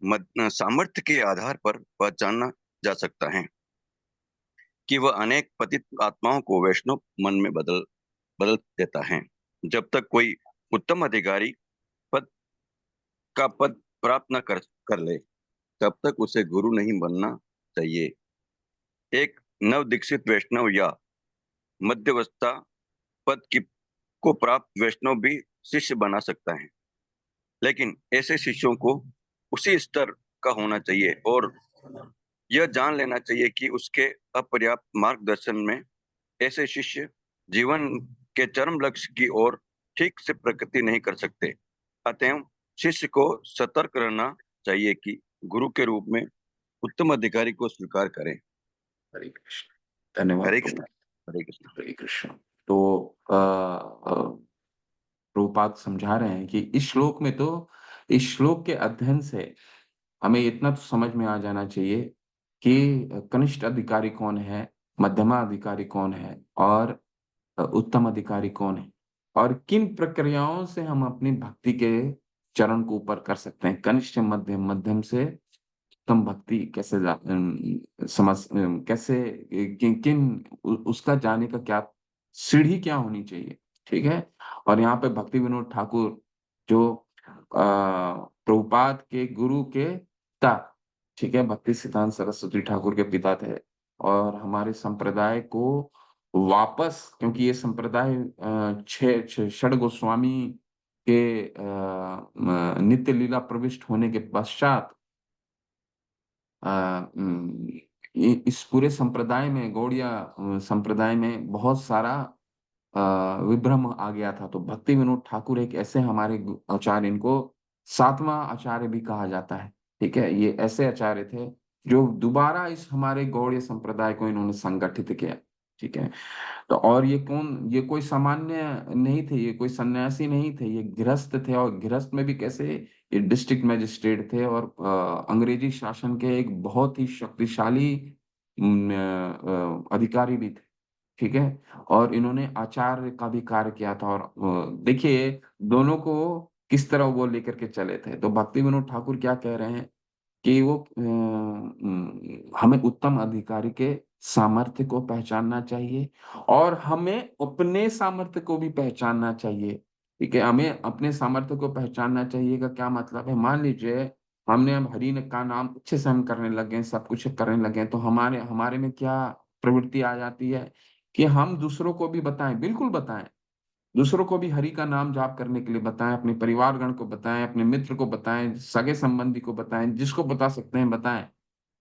सामर्थ्य के आधार पर पहचाना जा सकता है कि वह अनेक पतित आत्माओं को वैष्णव मन में बदल देता है। जब तक कोई उत्तम अधिकारी पद प्राप्त न कर ले, तब तक उसे गुरु नहीं बनना चाहिए। एक नव दीक्षित वैष्णव या मध्यवस्था पद को प्राप्त वैष्णव भी शिष्य बना सकता है, लेकिन ऐसे शिष्यों को उसी स्तर का होना चाहिए और यह जान लेना चाहिए कि उसके अपर्याप्त मार्गदर्शन में ऐसे शिष्य जीवन के चरम लक्ष्य की ओर ठीक से प्रगति नहीं कर सकते। अतएव शिष्य को सतर्क रहना चाहिए कि गुरु के रूप में उत्तम अधिकारी को स्वीकार करें। हरे कृष्ण। धन्यवाद हरे प्रभु। कृष्ण। हरे कृष्ण। हरे कृष्ण। तो प्रभुपाद समझा रहे हैं कि इस श्लोक के अध्ययन से हमें इतना तो समझ में आ जाना चाहिए कि कनिष्ठ अधिकारी कौन है, मध्यमा अधिकारी कौन है और उत्तम अधिकारी कौन है, और किन प्रक्रियाओं से हम अपनी भक्ति के चरण को ऊपर कर सकते हैं। कनिष्ठ, मध्यम, मध्यम से उत्तम भक्ति कैसे कैसे उसका जाने का क्या सीढ़ी क्या होनी चाहिए। ठीक है। और यहाँ पे भक्ति विनोद ठाकुर जो प्रभुपाद के गुरु के पिता, ठीक है, भक्ति सिद्धांत सरस्वती ठाकुर के पिता थे, और हमारे संप्रदाय को वापस, क्योंकि ये संप्रदाय षड गोस्वामी के नित्य लीला प्रविष्ट होने के पश्चात इस पूरे संप्रदाय में, गौड़िया संप्रदाय में बहुत सारा विभ्रम आ गया था। तो भक्ति विनोद ठाकुर एक ऐसे हमारे आचार्य, इनको सातवां आचार्य भी कहा जाता है। ठीक है। ये ऐसे आचार्य थे जो दोबारा इस हमारे गौड़ीय संप्रदाय को इन्होंने संगठित किया। ठीक है। तो और ये कोई सामान्य नहीं थे, ये कोई सन्यासी नहीं थे, ये गृहस्थ थे। और गृहस्थ में भी कैसे, ये डिस्ट्रिक्ट मजिस्ट्रेट थे और अंग्रेजी शासन के एक बहुत ही शक्तिशाली अधिकारी भी थे। ठीक है। और इन्होंने आचार्य का भी कार्य किया था। और देखिए दोनों को किस तरह वो लेकर के चले थे। तो भक्ति विनोद ठाकुर क्या कह रहे हैं कि वो हमें उत्तम अधिकारी के सामर्थ्य को पहचानना चाहिए और हमें अपने सामर्थ्य को भी पहचानना चाहिए। ठीक है। हमें अपने सामर्थ्य को पहचानना चाहिए का क्या मतलब है। मान लीजिए हमने अब हरि ने का नाम अच्छे से हम करने लगे, सब कुछ करने लगे, तो हमारे हमारे में क्या प्रवृत्ति आ जाती है कि हम दूसरों को भी बताएं, बिल्कुल बताएं, दूसरों को भी हरि का नाम जाप करने के लिए बताएं, अपने परिवारगण को बताएं, अपने मित्र को बताएं, सगे संबंधी को बताएं, जिसको बता सकते हैं बताएं।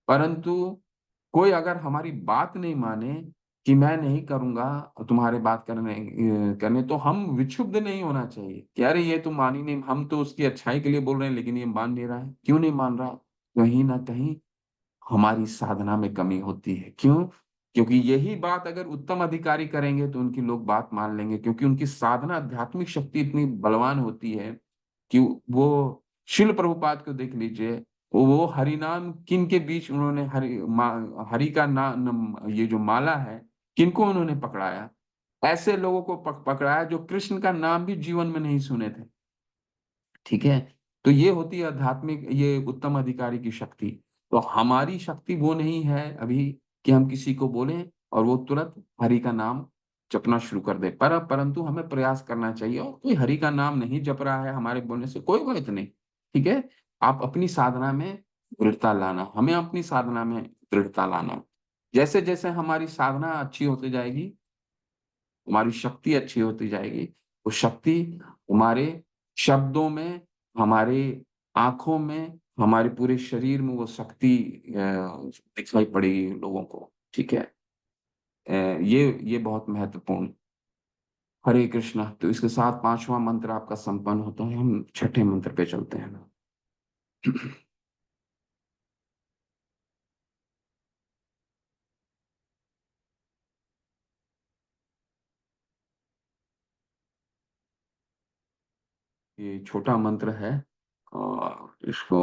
परंतु कोई अगर हमारी बात नहीं माने कि मैं नहीं करूंगा तुम्हारे बात करने, तो हम विक्षुब्ध नहीं होना चाहिए कि अरे ये तो मान ही नहीं, हम तो उसकी अच्छाई के लिए बोल रहे हैं लेकिन ये मान नहीं रहा है। क्यों नहीं मान रहा है? कहीं ना कहीं हमारी साधना में कमी होती है। क्यों? क्योंकि यही बात अगर उत्तम अधिकारी करेंगे तो उनकी लोग बात मान लेंगे, क्योंकि उनकी साधना, आध्यात्मिक शक्ति इतनी बलवान होती है कि वो, शिल प्रभुपाद को देख लीजिए, वो हरिनाम किन के बीच उन्होंने हरि का नाम, ये जो माला है, किनको उन्होंने पकड़ाया? ऐसे लोगों को पकड़ाया जो कृष्ण का नाम भी जीवन में नहीं सुने थे। ठीक है। तो ये होती है आध्यात्मिक, ये उत्तम अधिकारी की शक्ति। तो हमारी शक्ति वो नहीं है अभी कि हम किसी को बोलें और वो तुरंत हरि का नाम जपना शुरू कर दे। परंतु हमें प्रयास करना चाहिए, और कोई हरि का नाम नहीं जप रहा है हमारे बोलने से कोई बात नहीं, ठीक है। आप अपनी साधना में दृढ़ता लाना, हमें अपनी साधना में दृढ़ता लाना। जैसे जैसे हमारी साधना अच्छी होती जाएगी, हमारी शक्ति अच्छी होती जाएगी, वो शक्ति हमारे शब्दों में, हमारे आंखों में, हमारे पूरे शरीर में वो शक्ति दिखाई पड़ेगी लोगों को, ठीक है। ये बहुत महत्वपूर्ण। हरे कृष्णा। तो इसके साथ पांचवा मंत्र आपका संपन्न होता है, हम छठे मंत्र पे चलते हैं। ये छोटा मंत्र है और इसको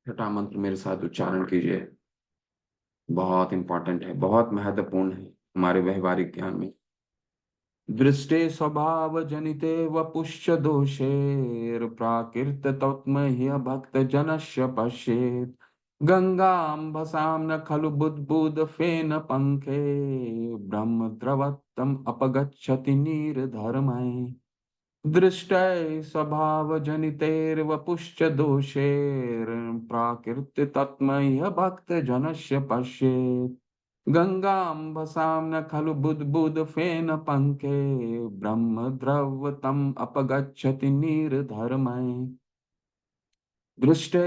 छठा मंत्र मेरे साथ उच्चारण कीजिए। बहुत इंपॉर्टेंट है, बहुत महत्वपूर्ण है हमारे व्यवहारिक ज्ञान में। दृष्टे स्वभाव जनिते वपुश्च दोषेर प्राकृत तत्मह्य भक्त जनस्य पश्येत् गंगां भसां न खलु बुद्बुद फेन पंखे ब्रह्म द्रवत्तम अपगच्छति नीरधर्मये दृष्टै स्वभाव जनितेर्वपुश्च दोषेर प्राकृत तत्मह्य भक्त जनस्य पश्येत् गंगां भसां न खलु बुद्बुद फेन पंखे ब्रह्म द्रवतम अपगच्छति निर्धर्मये। दृष्टे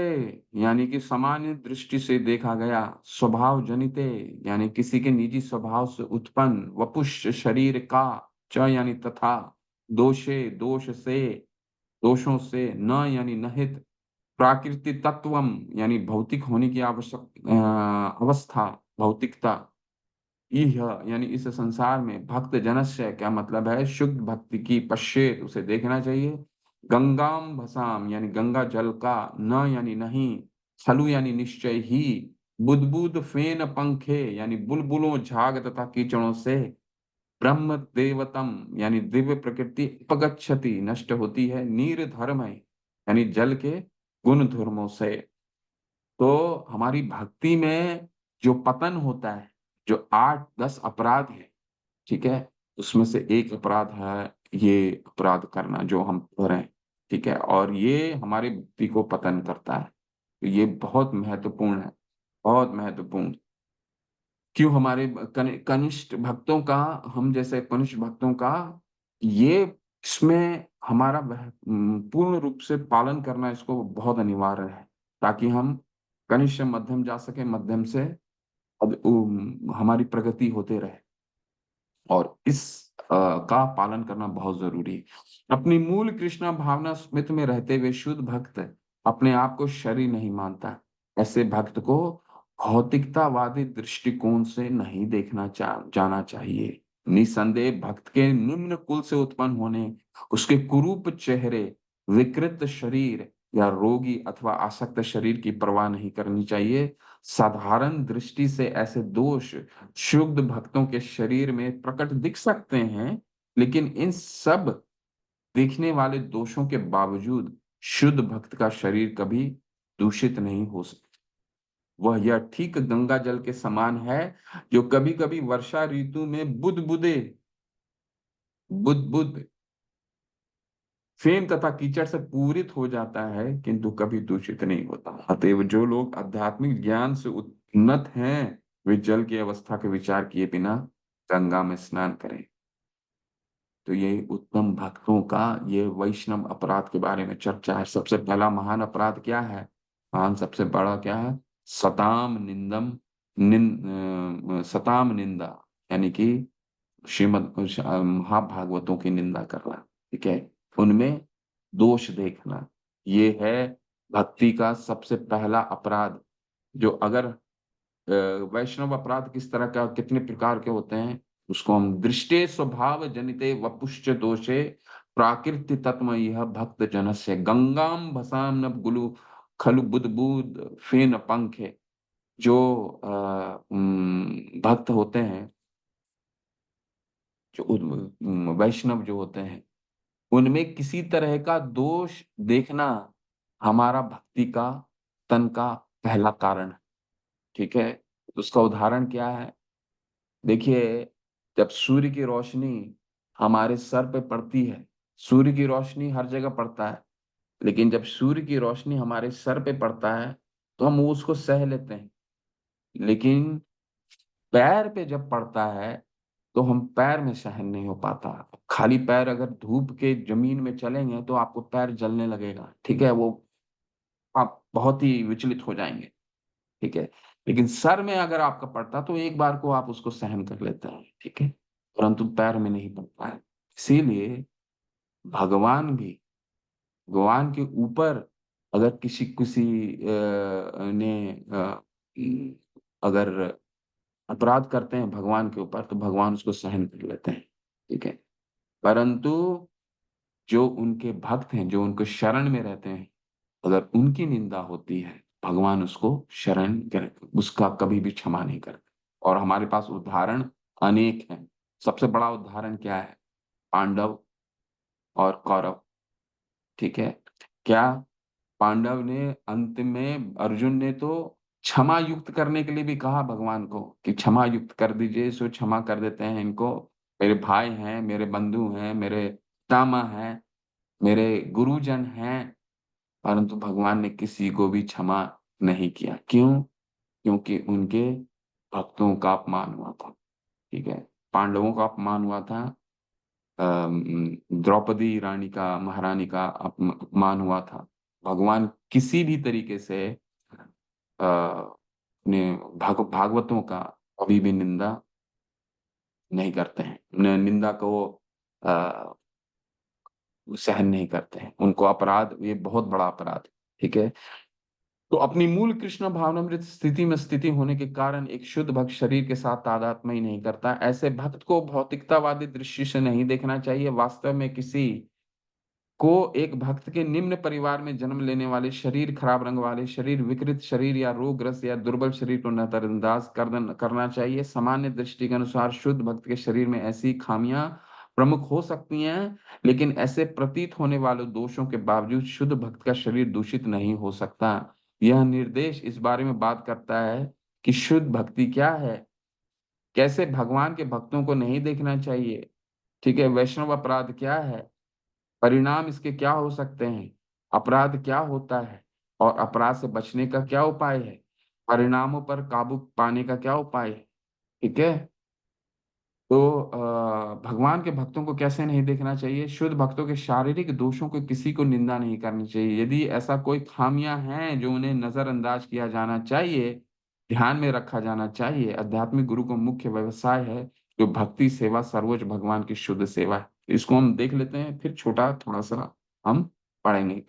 यानी कि सामान्य दृष्टि से देखा गया, स्वभाव जनिते यानी किसी के निजी स्वभाव से उत्पन्न, वपुष्य शरीर का, च यानी तथा, दोषे दोष से, दोषों से, न यानी नहित, प्राकृतिक तत्वम यानी भौतिक होने की आवश्यक अवस्था, भौतिकता, इह यानी इस संसार में, भक्त जनस्य क्या मतलब है, शुद्ध भक्ति की, पश्चेत उसे देखना चाहिए, गंगाम भसाम यानी गंगा जल का, न यानी नहीं, छलु यानी निश्चय ही, बुदबुद फेन पंखे यानी बुलबुलों झाग तथा कीचड़ों से, ब्रह्म देवतम यानी दिव्य प्रकृति, अपगच्छति नष्ट होती है, नीर धर्म है यानी जल के गुण धर्मों से। तो हमारी भक्ति में जो पतन होता है, जो 8-10 अपराध है, ठीक है, उसमें से एक अपराध है ये अपराध करना जो हम कर रहे हैं, ठीक है, और ये हमारी भक्ति को पतन करता है। तो ये बहुत महत्वपूर्ण है, बहुत महत्वपूर्ण। क्यों हमारे कनिष्ठ भक्तों का, हम जैसे कनिष्ठ भक्तों का, ये इसमें हमारा पूर्ण रूप से पालन करना इसको बहुत अनिवार्य है, ताकि हम कनिष्ठ से मध्यम जा सके, मध्यम से हमारी प्रगति होते रहे, और इस का पालन करना बहुत जरूरी है। अपनी मूल कृष्णा भावना स्मित में रहते हुए शुद्ध भक्त अपने आप को शरीर नहीं मानता। ऐसे भक्त को भौतिकतावादी दृष्टिकोण से नहीं देखना जाना चाहिए। निसंदेह भक्त के निम्न कुल से उत्पन्न होने, उसके कुरूप चेहरे, विकृत शरीर या रोगी अथवा आसक्त शरीर की परवाह नहीं करनी चाहिए। साधारण दृष्टि से ऐसे दोष शुद्ध भक्तों के शरीर में प्रकट दिख सकते हैं, लेकिन इन सब दिखने वाले दोषों के बावजूद शुद्ध भक्त का शरीर कभी दूषित नहीं हो सकता। वह यह ठीक गंगा जल के समान है, जो कभी कभी वर्षा ऋतु में बुदबुदे, बुदबुद, फेम तथा कीचड़ से पूरित हो जाता है, किंतु कभी दूषित नहीं होता। अतएव जो लोग आध्यात्मिक ज्ञान से उन्नत हैं, वे जल की अवस्था के विचार किए बिना गंगा में स्नान करें। तो ये उत्तम भक्तों का ये वैष्णव अपराध के बारे में चर्चा है। सबसे पहला महान अपराध क्या है, महान सबसे बड़ा क्या है, सताम निंदम सताम निंदा, यानी कि श्रीमद महाभागवतों की निंदा करना, ठीक है, उनमें दोष देखना, ये है भक्ति का सबसे पहला अपराध। जो अगर वैष्णव अपराध किस तरह का, कितने प्रकार के होते हैं, उसको हम दृष्टे स्वभाव जनिते वपुश्च दोषे प्राकृति तत्व यह भक्त जनस्य गंगाम भसाम न गुलु खलु बुद बुद फेन पंखे। जो भक्त होते हैं, जो वैष्णव जो होते हैं, उनमें किसी तरह का दोष देखना हमारा भक्ति का तन का पहला कारण है, ठीक है। उसका उदाहरण क्या है? देखिए, जब सूर्य की रोशनी हमारे सर पे पड़ती है, सूर्य की रोशनी हर जगह पड़ता है, लेकिन जब सूर्य की रोशनी हमारे सर पे पड़ता है तो हम उसको सह लेते हैं, लेकिन पैर पे जब पड़ता है तो हम पैर में सहन नहीं हो पाता। खाली पैर अगर धूप के जमीन में चलेंगे तो आपको पैर जलने लगेगा, ठीक है, वो आप बहुत ही विचलित हो जाएंगे, ठीक है। लेकिन सर में अगर आपका पड़ता तो एक बार को आप उसको सहन कर लेते हैं, ठीक है, परंतु पैर में नहीं पड़ता है। इसीलिए भगवान भी, भगवान के ऊपर अगर किसी किसी ने अगर अपराध करते हैं भगवान के ऊपर, तो भगवान उसको सहन कर लेते हैं, ठीक है। परंतु जो उनके भक्त हैं, जो उनको शरण में रहते हैं, अगर उनकी निंदा होती है, भगवान उसको शरण कर उसका कभी भी क्षमा नहीं करते। और हमारे पास उदाहरण अनेक हैं। सबसे बड़ा उदाहरण क्या है? पांडव और कौरव, ठीक है। क्या पांडव ने अंत में, अर्जुन ने तो क्षमा युक्त करने के लिए भी कहा भगवान को कि क्षमा युक्त कर दीजिए, सो क्षमा कर देते हैं इनको, मेरे भाई हैं, मेरे बंधु हैं, मेरे पितामह हैं, मेरे गुरुजन हैं। परंतु भगवान ने किसी को भी क्षमा नहीं किया। क्यों? क्योंकि उनके भक्तों का अपमान हुआ था, ठीक है। पांडवों का अपमान हुआ था, द्रौपदी रानी का, महारानी का अपमान हुआ था। भगवान किसी भी तरीके से अपने भागवतों का कभी भी निंदा नहीं करते हैं, निंदा को अ, सहन नहीं करते हैं। उनको अपराध, ये बहुत बड़ा अपराध है, ठीक है। तो अपनी मूल कृष्ण भावनामृत स्थिति में स्थिति होने के कारण एक शुद्ध भक्त शरीर के साथ तादात्म्य ही नहीं करता। ऐसे भक्त को भौतिकतावादी दृष्टि से नहीं देखना चाहिए। वास्तव में किसी को एक भक्त के निम्न परिवार में जन्म लेने वाले, शरीर खराब रंग वाले, शरीर विकृत शरीर या रोगग्रस्त या दुर्बल शरीर को नजरअंदाज करना चाहिए। सामान्य दृष्टि के अनुसार शुद्ध भक्त के शरीर में ऐसी खामियां प्रमुख हो सकती हैं, लेकिन ऐसे प्रतीत होने वाले दोषों के बावजूद शुद्ध भक्त का शरीर दूषित नहीं हो सकता। यह निर्देश इस बारे में बात करता है कि शुद्ध भक्ति क्या है, कैसे भगवान के भक्तों को नहीं देखना चाहिए, ठीक है, वैष्णव अपराध क्या है, परिणाम इसके क्या हो सकते हैं, अपराध क्या होता है और अपराध से बचने का क्या उपाय है, परिणामों पर काबू पाने का क्या उपाय है, ठीक है। तो भगवान के भक्तों को कैसे नहीं देखना चाहिए? शुद्ध भक्तों के शारीरिक दोषों को किसी को निंदा नहीं करनी चाहिए। यदि ऐसा कोई खामियां हैं जो उन्हें नजरअंदाज किया जाना चाहिए, ध्यान में रखा जाना चाहिए। आध्यात्मिक गुरु को मुख्य व्यवसाय है जो भक्ति सेवा, सर्वोच्च भगवान की शुद्ध सेवा है। इसको हम देख लेते हैं, फिर छोटा थोड़ा सा हम पढ़ेंगे।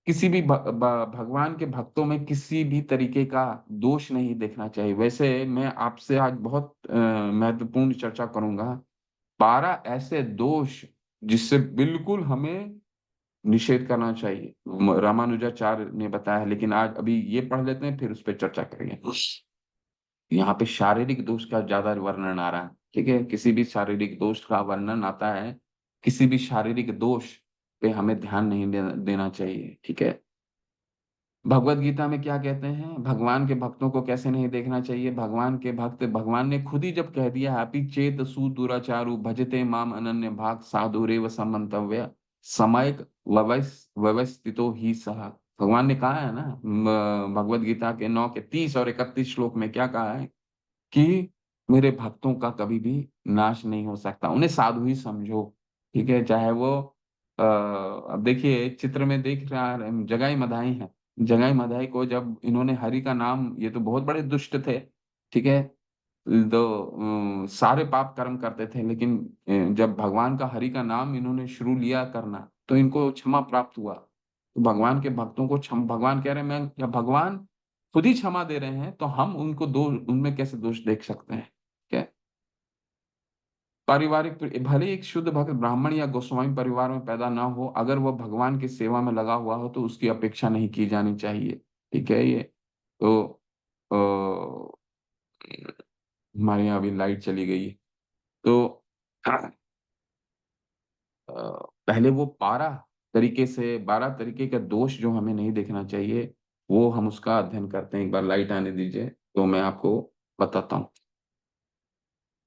किसी भी भगवान के भक्तों में किसी भी तरीके का दोष नहीं देखना चाहिए। वैसे मैं आपसे आज बहुत महत्वपूर्ण चर्चा करूंगा, 12 ऐसे दोष जिससे बिल्कुल हमें निषेध करना चाहिए, रामानुजाचार्य ने बताया है। लेकिन आज अभी ये पढ़ लेते हैं, फिर उस पर चर्चा करेंगे। यहाँ पे शारीरिक दोष का ज्यादा वर्णन आ रहा है, ठीक है। किसी भी शारीरिक दोष का वर्णन आता है, किसी भी शारीरिक दोष पे हमें ध्यान नहीं देना चाहिए, ठीक है। भगवत गीता में क्या कहते हैं, भगवान के भक्तों को कैसे नहीं देखना चाहिए? भगवान के भक्त, भगवान ने खुद ही जब कह दिया है, अपि चेत सुदुराचारु भजते माम अनन्य भाग साधुरेव समन्तव्य समयक व्यवस्थितो ही सह। भगवान ने कहा है ना, भगवत गीता के 9 के 30 और 31 श्लोक में क्या कहा है कि मेरे भक्तों का कभी भी नाश नहीं हो सकता, उन्हें साधु ही समझो, ठीक है। चाहे वो अब देखिए चित्र में देख रहा, जगाई मधाई है, जंगाई मधाई को जब इन्होंने हरि का नाम, ये तो बहुत बड़े दुष्ट थे, ठीक है, तो सारे पाप कर्म करते थे, लेकिन जब भगवान का हरि का नाम इन्होंने शुरू लिया करना तो इनको क्षमा प्राप्त हुआ। तो भगवान के भक्तों को भगवान कह रहे हैं, मैं, जब भगवान खुद ही क्षमा दे रहे हैं तो हम उनको दोष, उनमें कैसे दोष देख सकते हैं? क्या पारिवारिक, भले ही एक शुद्ध भक्त ब्राह्मण या गोस्वामी परिवार में पैदा ना हो, अगर वह भगवान की सेवा में लगा हुआ हो तो उसकी अपेक्षा नहीं की जानी चाहिए। ठीक है, ये तो हमारे यहाँ अभी लाइट चली गई है। तो पहले वो 12 तरीके का दोष जो हमें नहीं देखना चाहिए, वो हम उसका अध्ययन करते हैं। एक बार लाइट आने दीजिए तो मैं आपको बताता हूँ।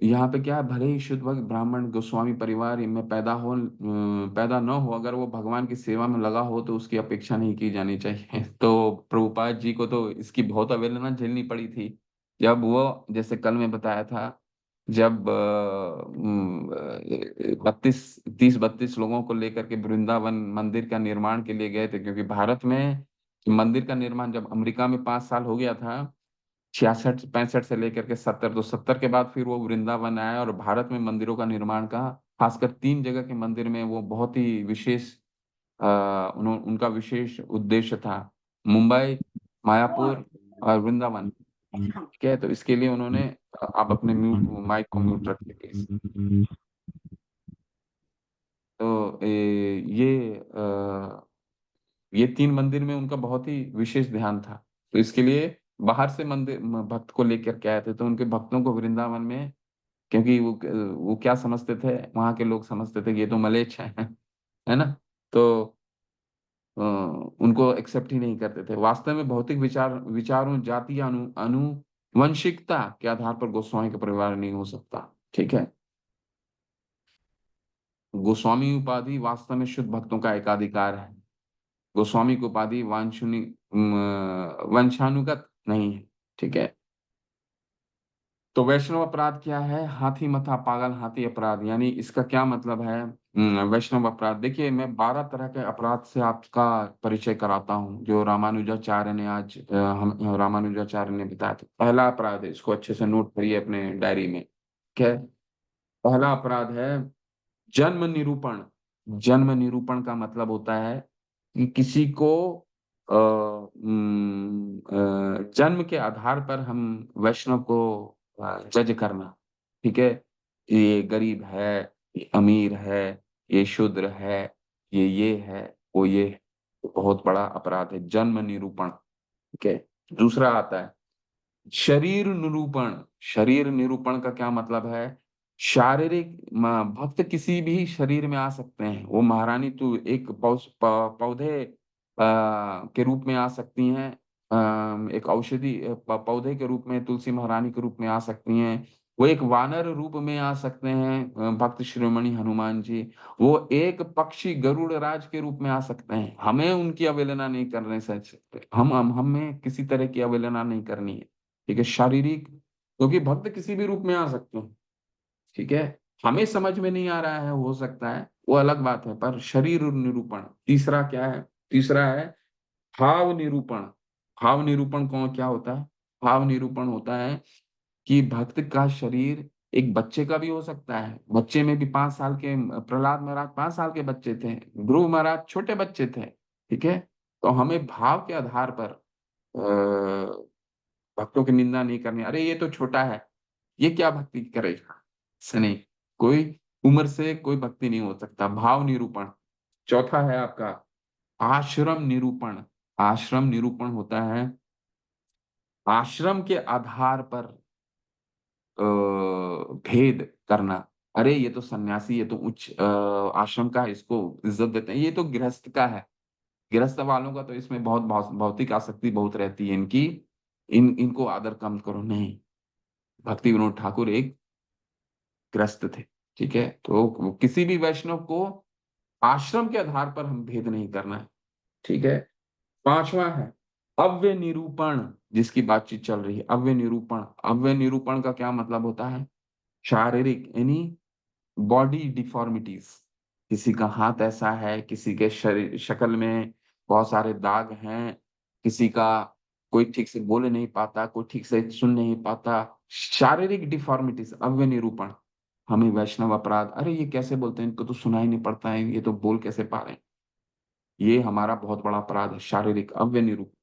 यहाँ पे क्या है, भले ही शुद्ध भक्त ब्राह्मण गोस्वामी परिवार में पैदा न हो, अगर वो भगवान की सेवा में लगा हो तो उसकी अपेक्षा नहीं की जानी चाहिए। तो प्रभुपाद जी को तो इसकी बहुत अवहेलना झेलनी पड़ी थी, जब वो, जैसे कल मैं बताया था, जब 32 लोगों को लेकर के वृंदावन मंदिर का निर्माण के लिए गए थे, क्योंकि भारत में मंदिर का निर्माण जब अमेरिका में 5 साल हो गया था, 66 65 से लेकर के 70, तो 70 के बाद फिर वो वृंदावन आया, और भारत में मंदिरों का निर्माण का, खासकर 3 जगह के मंदिर में वो बहुत ही विशेष, उनका विशेष उद्देश्य था, मुंबई, मायापुर और वृंदावन। ठीक है, तो इसके लिए उन्होंने, आप अपने माइक को म्यूट रखिए प्लीज। तो ये 3 मंदिर में उनका बहुत ही विशेष ध्यान था, तो इसके लिए बाहर से मंदिर भक्त को लेकर के आए थे, तो उनके भक्तों को वृंदावन में, क्योंकि वो क्या समझते थे, वहां के लोग समझते थे कि ये तो मलेच्छ है ना, तो उनको एक्सेप्ट ही नहीं करते थे। वास्तव में भौतिक विचारों, जाति या अनुवंशिकता के आधार पर गोस्वामी का परिवार नहीं हो सकता। ठीक है, गोस्वामी उपाधि वास्तव में शुद्ध भक्तों का एकाधिकार है। गोस्वामी की उपाधि वंशानुगत नहीं है। ठीक है, तो वैष्णव अपराध क्या है? हाथी मथा पागल हाथी अपराध, यानी इसका क्या मतलब है? वैष्णव अपराध, देखिए मैं 12 तरह के अपराध से आपका परिचय कराता हूँ, जो रामानुजाचार्य ने आज हम रामानुजाचार्य ने बताया था। पहला अपराध है, इसको अच्छे से नोट करिए अपने डायरी में। ठीक है, पहला अपराध है जन्म निरूपण। जन्म निरूपण का मतलब होता है कि किसी को जन्म के आधार पर हम वैष्णव को जज करना। ठीक है, ये गरीब है, ये अमीर है, ये शूद्र है, ये है, वो ये है। तो बहुत बड़ा अपराध है जन्म निरूपण। ठीक है, दूसरा आता है शरीर निरूपण। शरीर निरूपण का क्या मतलब है? शारीरिक भक्त किसी भी शरीर में आ सकते हैं। वो महारानी तो एक पौधे के रूप में आ सकती हैं, एक औषधि पौधे के रूप में, तुलसी महारानी के रूप में आ सकती हैं। वो एक वानर रूप में आ सकते हैं, भक्त शिरोमणि हनुमान जी। वो एक पक्षी गरुड़ राज के रूप में आ सकते हैं। हमें उनकी अवहेलना नहीं करने से सकते, हम हमें किसी तरह की अवहेलना नहीं करनी है। ठीक है, शारीरिक, क्योंकि भक्त किसी भी रूप में आ सकते हैं। ठीक है, हमें समझ में नहीं आ रहा है, हो सकता है, वो अलग बात है, पर शरीर निरूपण। तीसरा क्या है? तीसरा है भाव निरूपण। भाव निरूपण कौन क्या होता है? भाव निरूपण होता है कि भक्त का शरीर एक बच्चे का भी हो सकता है। बच्चे में भी 5 साल के, प्रहलाद महाराज 5 साल के बच्चे थे, ध्रुव महाराज छोटे बच्चे थे। ठीक है, तो हमें भाव के आधार पर भक्तों की निंदा नहीं करनी। अरे ये तो छोटा है, ये क्या भक्ति करेगा? ऐसा नहीं, कोई उम्र से कोई भक्ति नहीं हो सकता। भाव निरूपण। चौथा है आपका आश्रम निरूपण। आश्रम निरूपण होता है आश्रम के आधार पर भेद करना। अरे ये तो सन्यासी, ये तो उच्च आश्रम का है, इसको इज्जत देते हैं, ये तो गृहस्थ का है। गृहस्थ वालों का तो इसमें बहुत भौतिक आसक्ति बहुत रहती है इनकी, इनको आदर कम करो। नहीं, भक्ति विनोद ठाकुर एक ग्रस्त थे। ठीक है, तो किसी भी वैष्णव को आश्रम के आधार पर हम भेद नहीं करना है। ठीक है, पांचवा है अव्यय निरूपण, जिसकी बातचीत चल रही है। अव्यय निरूपण, अव्यय निरूपण का क्या मतलब होता है? शारीरिक, यानी बॉडी डिफॉर्मिटीज। किसी का हाथ ऐसा है, किसी के शरीर शक्ल में बहुत सारे दाग हैं, किसी का कोई ठीक से बोल नहीं पाता, कोई ठीक से सुन नहीं पाता, शारीरिक डिफॉर्मिटीज, अव्यय निरूपण, हमें वैष्णव अपराध, अरे ये कैसे बोलते हैं, इनको तो सुनाई नहीं पड़ता है, ये तो बोल कैसे पा रहे हैं, ये हमारा बहुत बड़ा अपराध है, शारीरिक अव्यय निरूपण।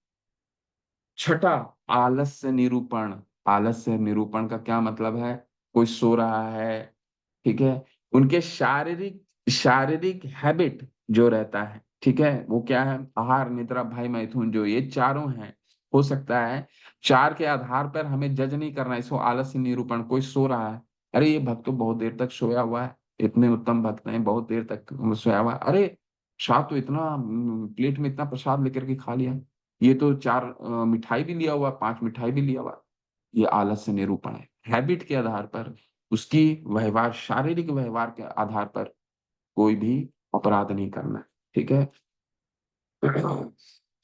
छठा, आलस्य निरूपण। आलस्य निरूपण का क्या मतलब है? कोई सो रहा है, ठीक है, उनके शारीरिक शारीरिक हैबिट जो रहता है, ठीक है, वो क्या है? आहार, निद्रा, भय, मैथुन, जो ये चारों हैं, हो सकता है चार के आधार पर हमें जज नहीं करना है इसको। आलस्य निरूपण, कोई सो रहा है, अरे ये भक्त तो बहुत देर तक सोया हुआ है, इतने उत्तम भक्त हैं, बहुत देर तक सोया हुआ है, अरे प्रसाद तो इतना प्लेट में इतना प्रसाद लेकर के खा लिया, ये तो चार मिठाई भी लिया हुआ, पांच मिठाई भी लिया हुआ। ये आलस्य निरूपण है। हैबिट के आधार पर, उसकी व्यवहार, शारीरिक व्यवहार के आधार पर कोई भी अपराध नहीं करना, ठीक है।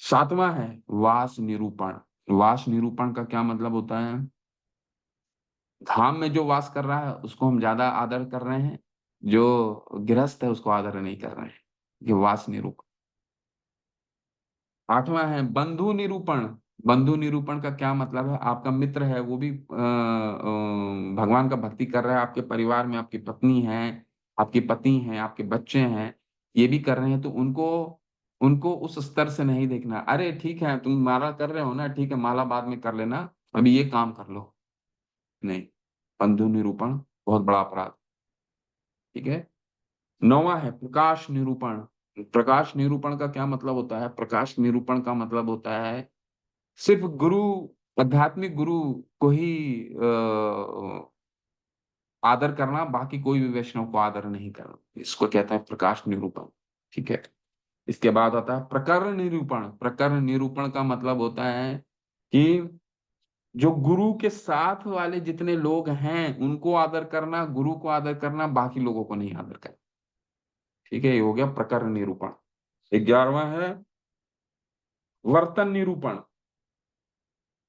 सातवां है वास निरूपण। वास निरूपण का क्या मतलब होता है? धाम में जो वास कर रहा है उसको हम ज्यादा आदर कर रहे हैं, जो गृहस्थ है उसको आदर नहीं कर रहे हैं, ये वास निरूपण। आठवां है बंधु निरूपण। बंधु निरूपण का क्या मतलब है? आपका मित्र है, वो भी भगवान का भक्ति कर रहा है, आपके परिवार में आपकी पत्नी है, आपके पति हैं, आपके बच्चे हैं, ये भी कर रहे हैं, तो उनको उनको उस स्तर से नहीं देखना, अरे ठीक है तुम माला कर रहे हो ना, ठीक है माला बाद में कर लेना, अभी ये काम कर लो, नहीं। बंधु निरूपण बहुत बड़ा अपराध, ठीक है। नौवां है प्रकाश निरूपण। प्रकाश निरूपण का क्या मतलब होता है? प्रकाश निरूपण का मतलब होता है सिर्फ गुरु, आध्यात्मिक गुरु को ही आदर करना, बाकी कोई भी वैष्णव को आदर नहीं करना, इसको कहते हैं प्रकाश निरूपण, ठीक है। इसके बाद आता है प्रकरण निरूपण। प्रकरण निरूपण का मतलब होता है कि जो गुरु के साथ वाले जितने लोग हैं उनको आदर करना, गुरु को आदर करना, बाकी लोगों को नहीं आदर करना, ठीक है, ये हो गया प्रकरण निरूपण। 11वां है वर्तन निरूपण।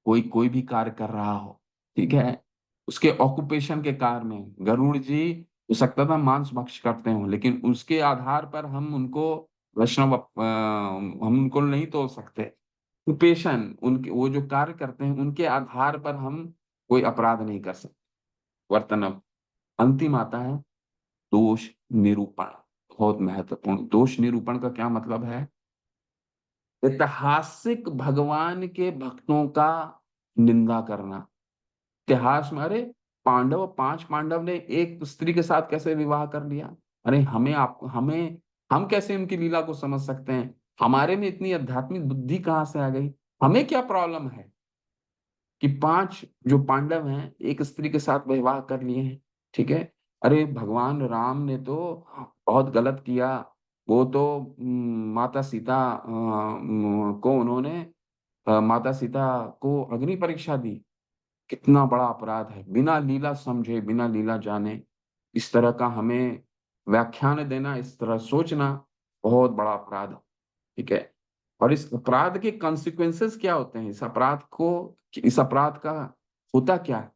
कोई कोई भी कार्य कर रहा हो, ठीक है, उसके ऑक्यूपेशन के कार्य में, गरुड़ जी हो सकता था मांस भक्ष करते हो, लेकिन उसके आधार पर हम उनको वैष्णव हम उनको नहीं तोड़ सकते। ऑक्यूपेशन, उनके वो जो कार्य करते हैं उनके आधार पर हम कोई अपराध नहीं कर सकते। वर्तन। अब अंतिम आता है दोष निरूपण। बहुत महत्वपूर्ण। दोष निरूपण का क्या मतलब है? ऐतिहासिक भगवान के भक्तों का निंदा करना। इतिहास में, अरे पांडव, पांच पांडव ने एक स्त्री के साथ कैसे विवाह कर लिया, अरे हमें हम कैसे उनकी लीला को समझ सकते हैं? हमारे में इतनी आध्यात्मिक बुद्धि कहाँ से आ गई? हमें क्या प्रॉब्लम है कि पांच जो पांडव हैं एक स्त्री के साथ विवाह कर लिए हैं, ठीक है। अरे भगवान राम ने तो बहुत गलत किया, वो तो माता सीता को उन्होंने माता सीता को अग्नि परीक्षा दी, कितना बड़ा अपराध है, बिना लीला समझे, बिना लीला जाने इस तरह का हमें व्याख्यान देना, इस तरह सोचना बहुत बड़ा अपराध है, ठीक है। और इस अपराध के कॉन्सिक्वेंसेस क्या होते हैं? इस अपराध का होता क्या है?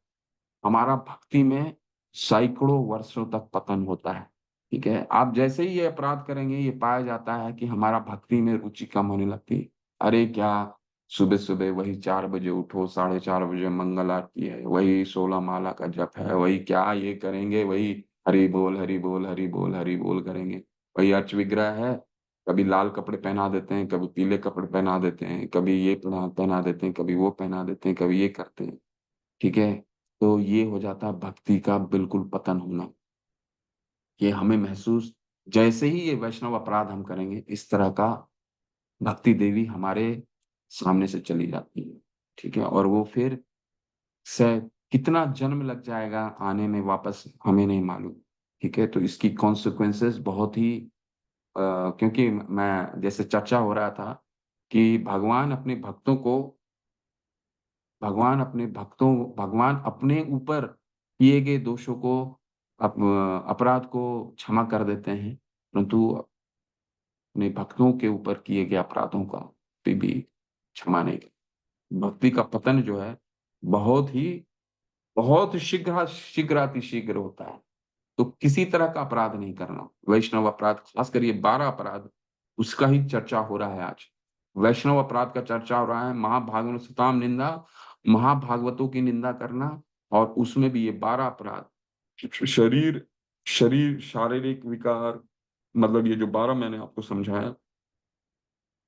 हमारा भक्ति में सैकड़ों वर्षों तक पतन होता है, ठीक है। आप जैसे ही ये अपराध करेंगे, ये पाया जाता है कि हमारा भक्ति में रुचि कम होने लगती है। अरे क्या, सुबह सुबह वही 4 बजे उठो, 4:30 बजे मंगल आरती है, वही 16 माला का जप है, वही क्या ये करेंगे, वही हरि बोल हरि बोल हरि बोल हरि बोल करेंगे, वही अर्च विग्रह है, कभी लाल कपड़े पहना देते हैं, कभी पीले कपड़े पहना देते हैं, कभी ये पहना देते हैं, कभी वो पहना देते हैं, कभी ये करते हैं, ठीक है। तो ये हो जाता है भक्ति का बिल्कुल पतन होना। ये हमें महसूस, जैसे ही ये वैष्णव अपराध हम करेंगे, इस तरह का भक्ति देवी हमारे सामने से चली जाती है, ठीक है। और वो फिर से कितना जन्म लग जाएगा आने में वापस, हमें नहीं मालूम, ठीक है। तो इसकी कॉन्सिक्वेंसेस बहुत ही क्योंकि मैं जैसे चर्चा हो रहा था कि भगवान अपने ऊपर किए गए दोषों को, अपराध को क्षमा कर देते हैं, परंतु अपने भक्तों के ऊपर किए गए अपराधों का भी क्षमा नहीं करते। भक्ति का पतन जो है बहुत ही बहुत शीघ्र होता है। तो किसी तरह का अपराध नहीं करना, वैष्णव अपराध, खासकर ये 12 अपराध, उसका ही चर्चा हो रहा है आज। वैष्णव अपराध का चर्चा हो रहा है, महाभागवतम निंदा, महाभागवतों की निंदा करना, और उसमें भी ये 12 अपराध, शरीर शरीर शारीरिक विकार, मतलब ये जो 12 मैंने आपको समझाया,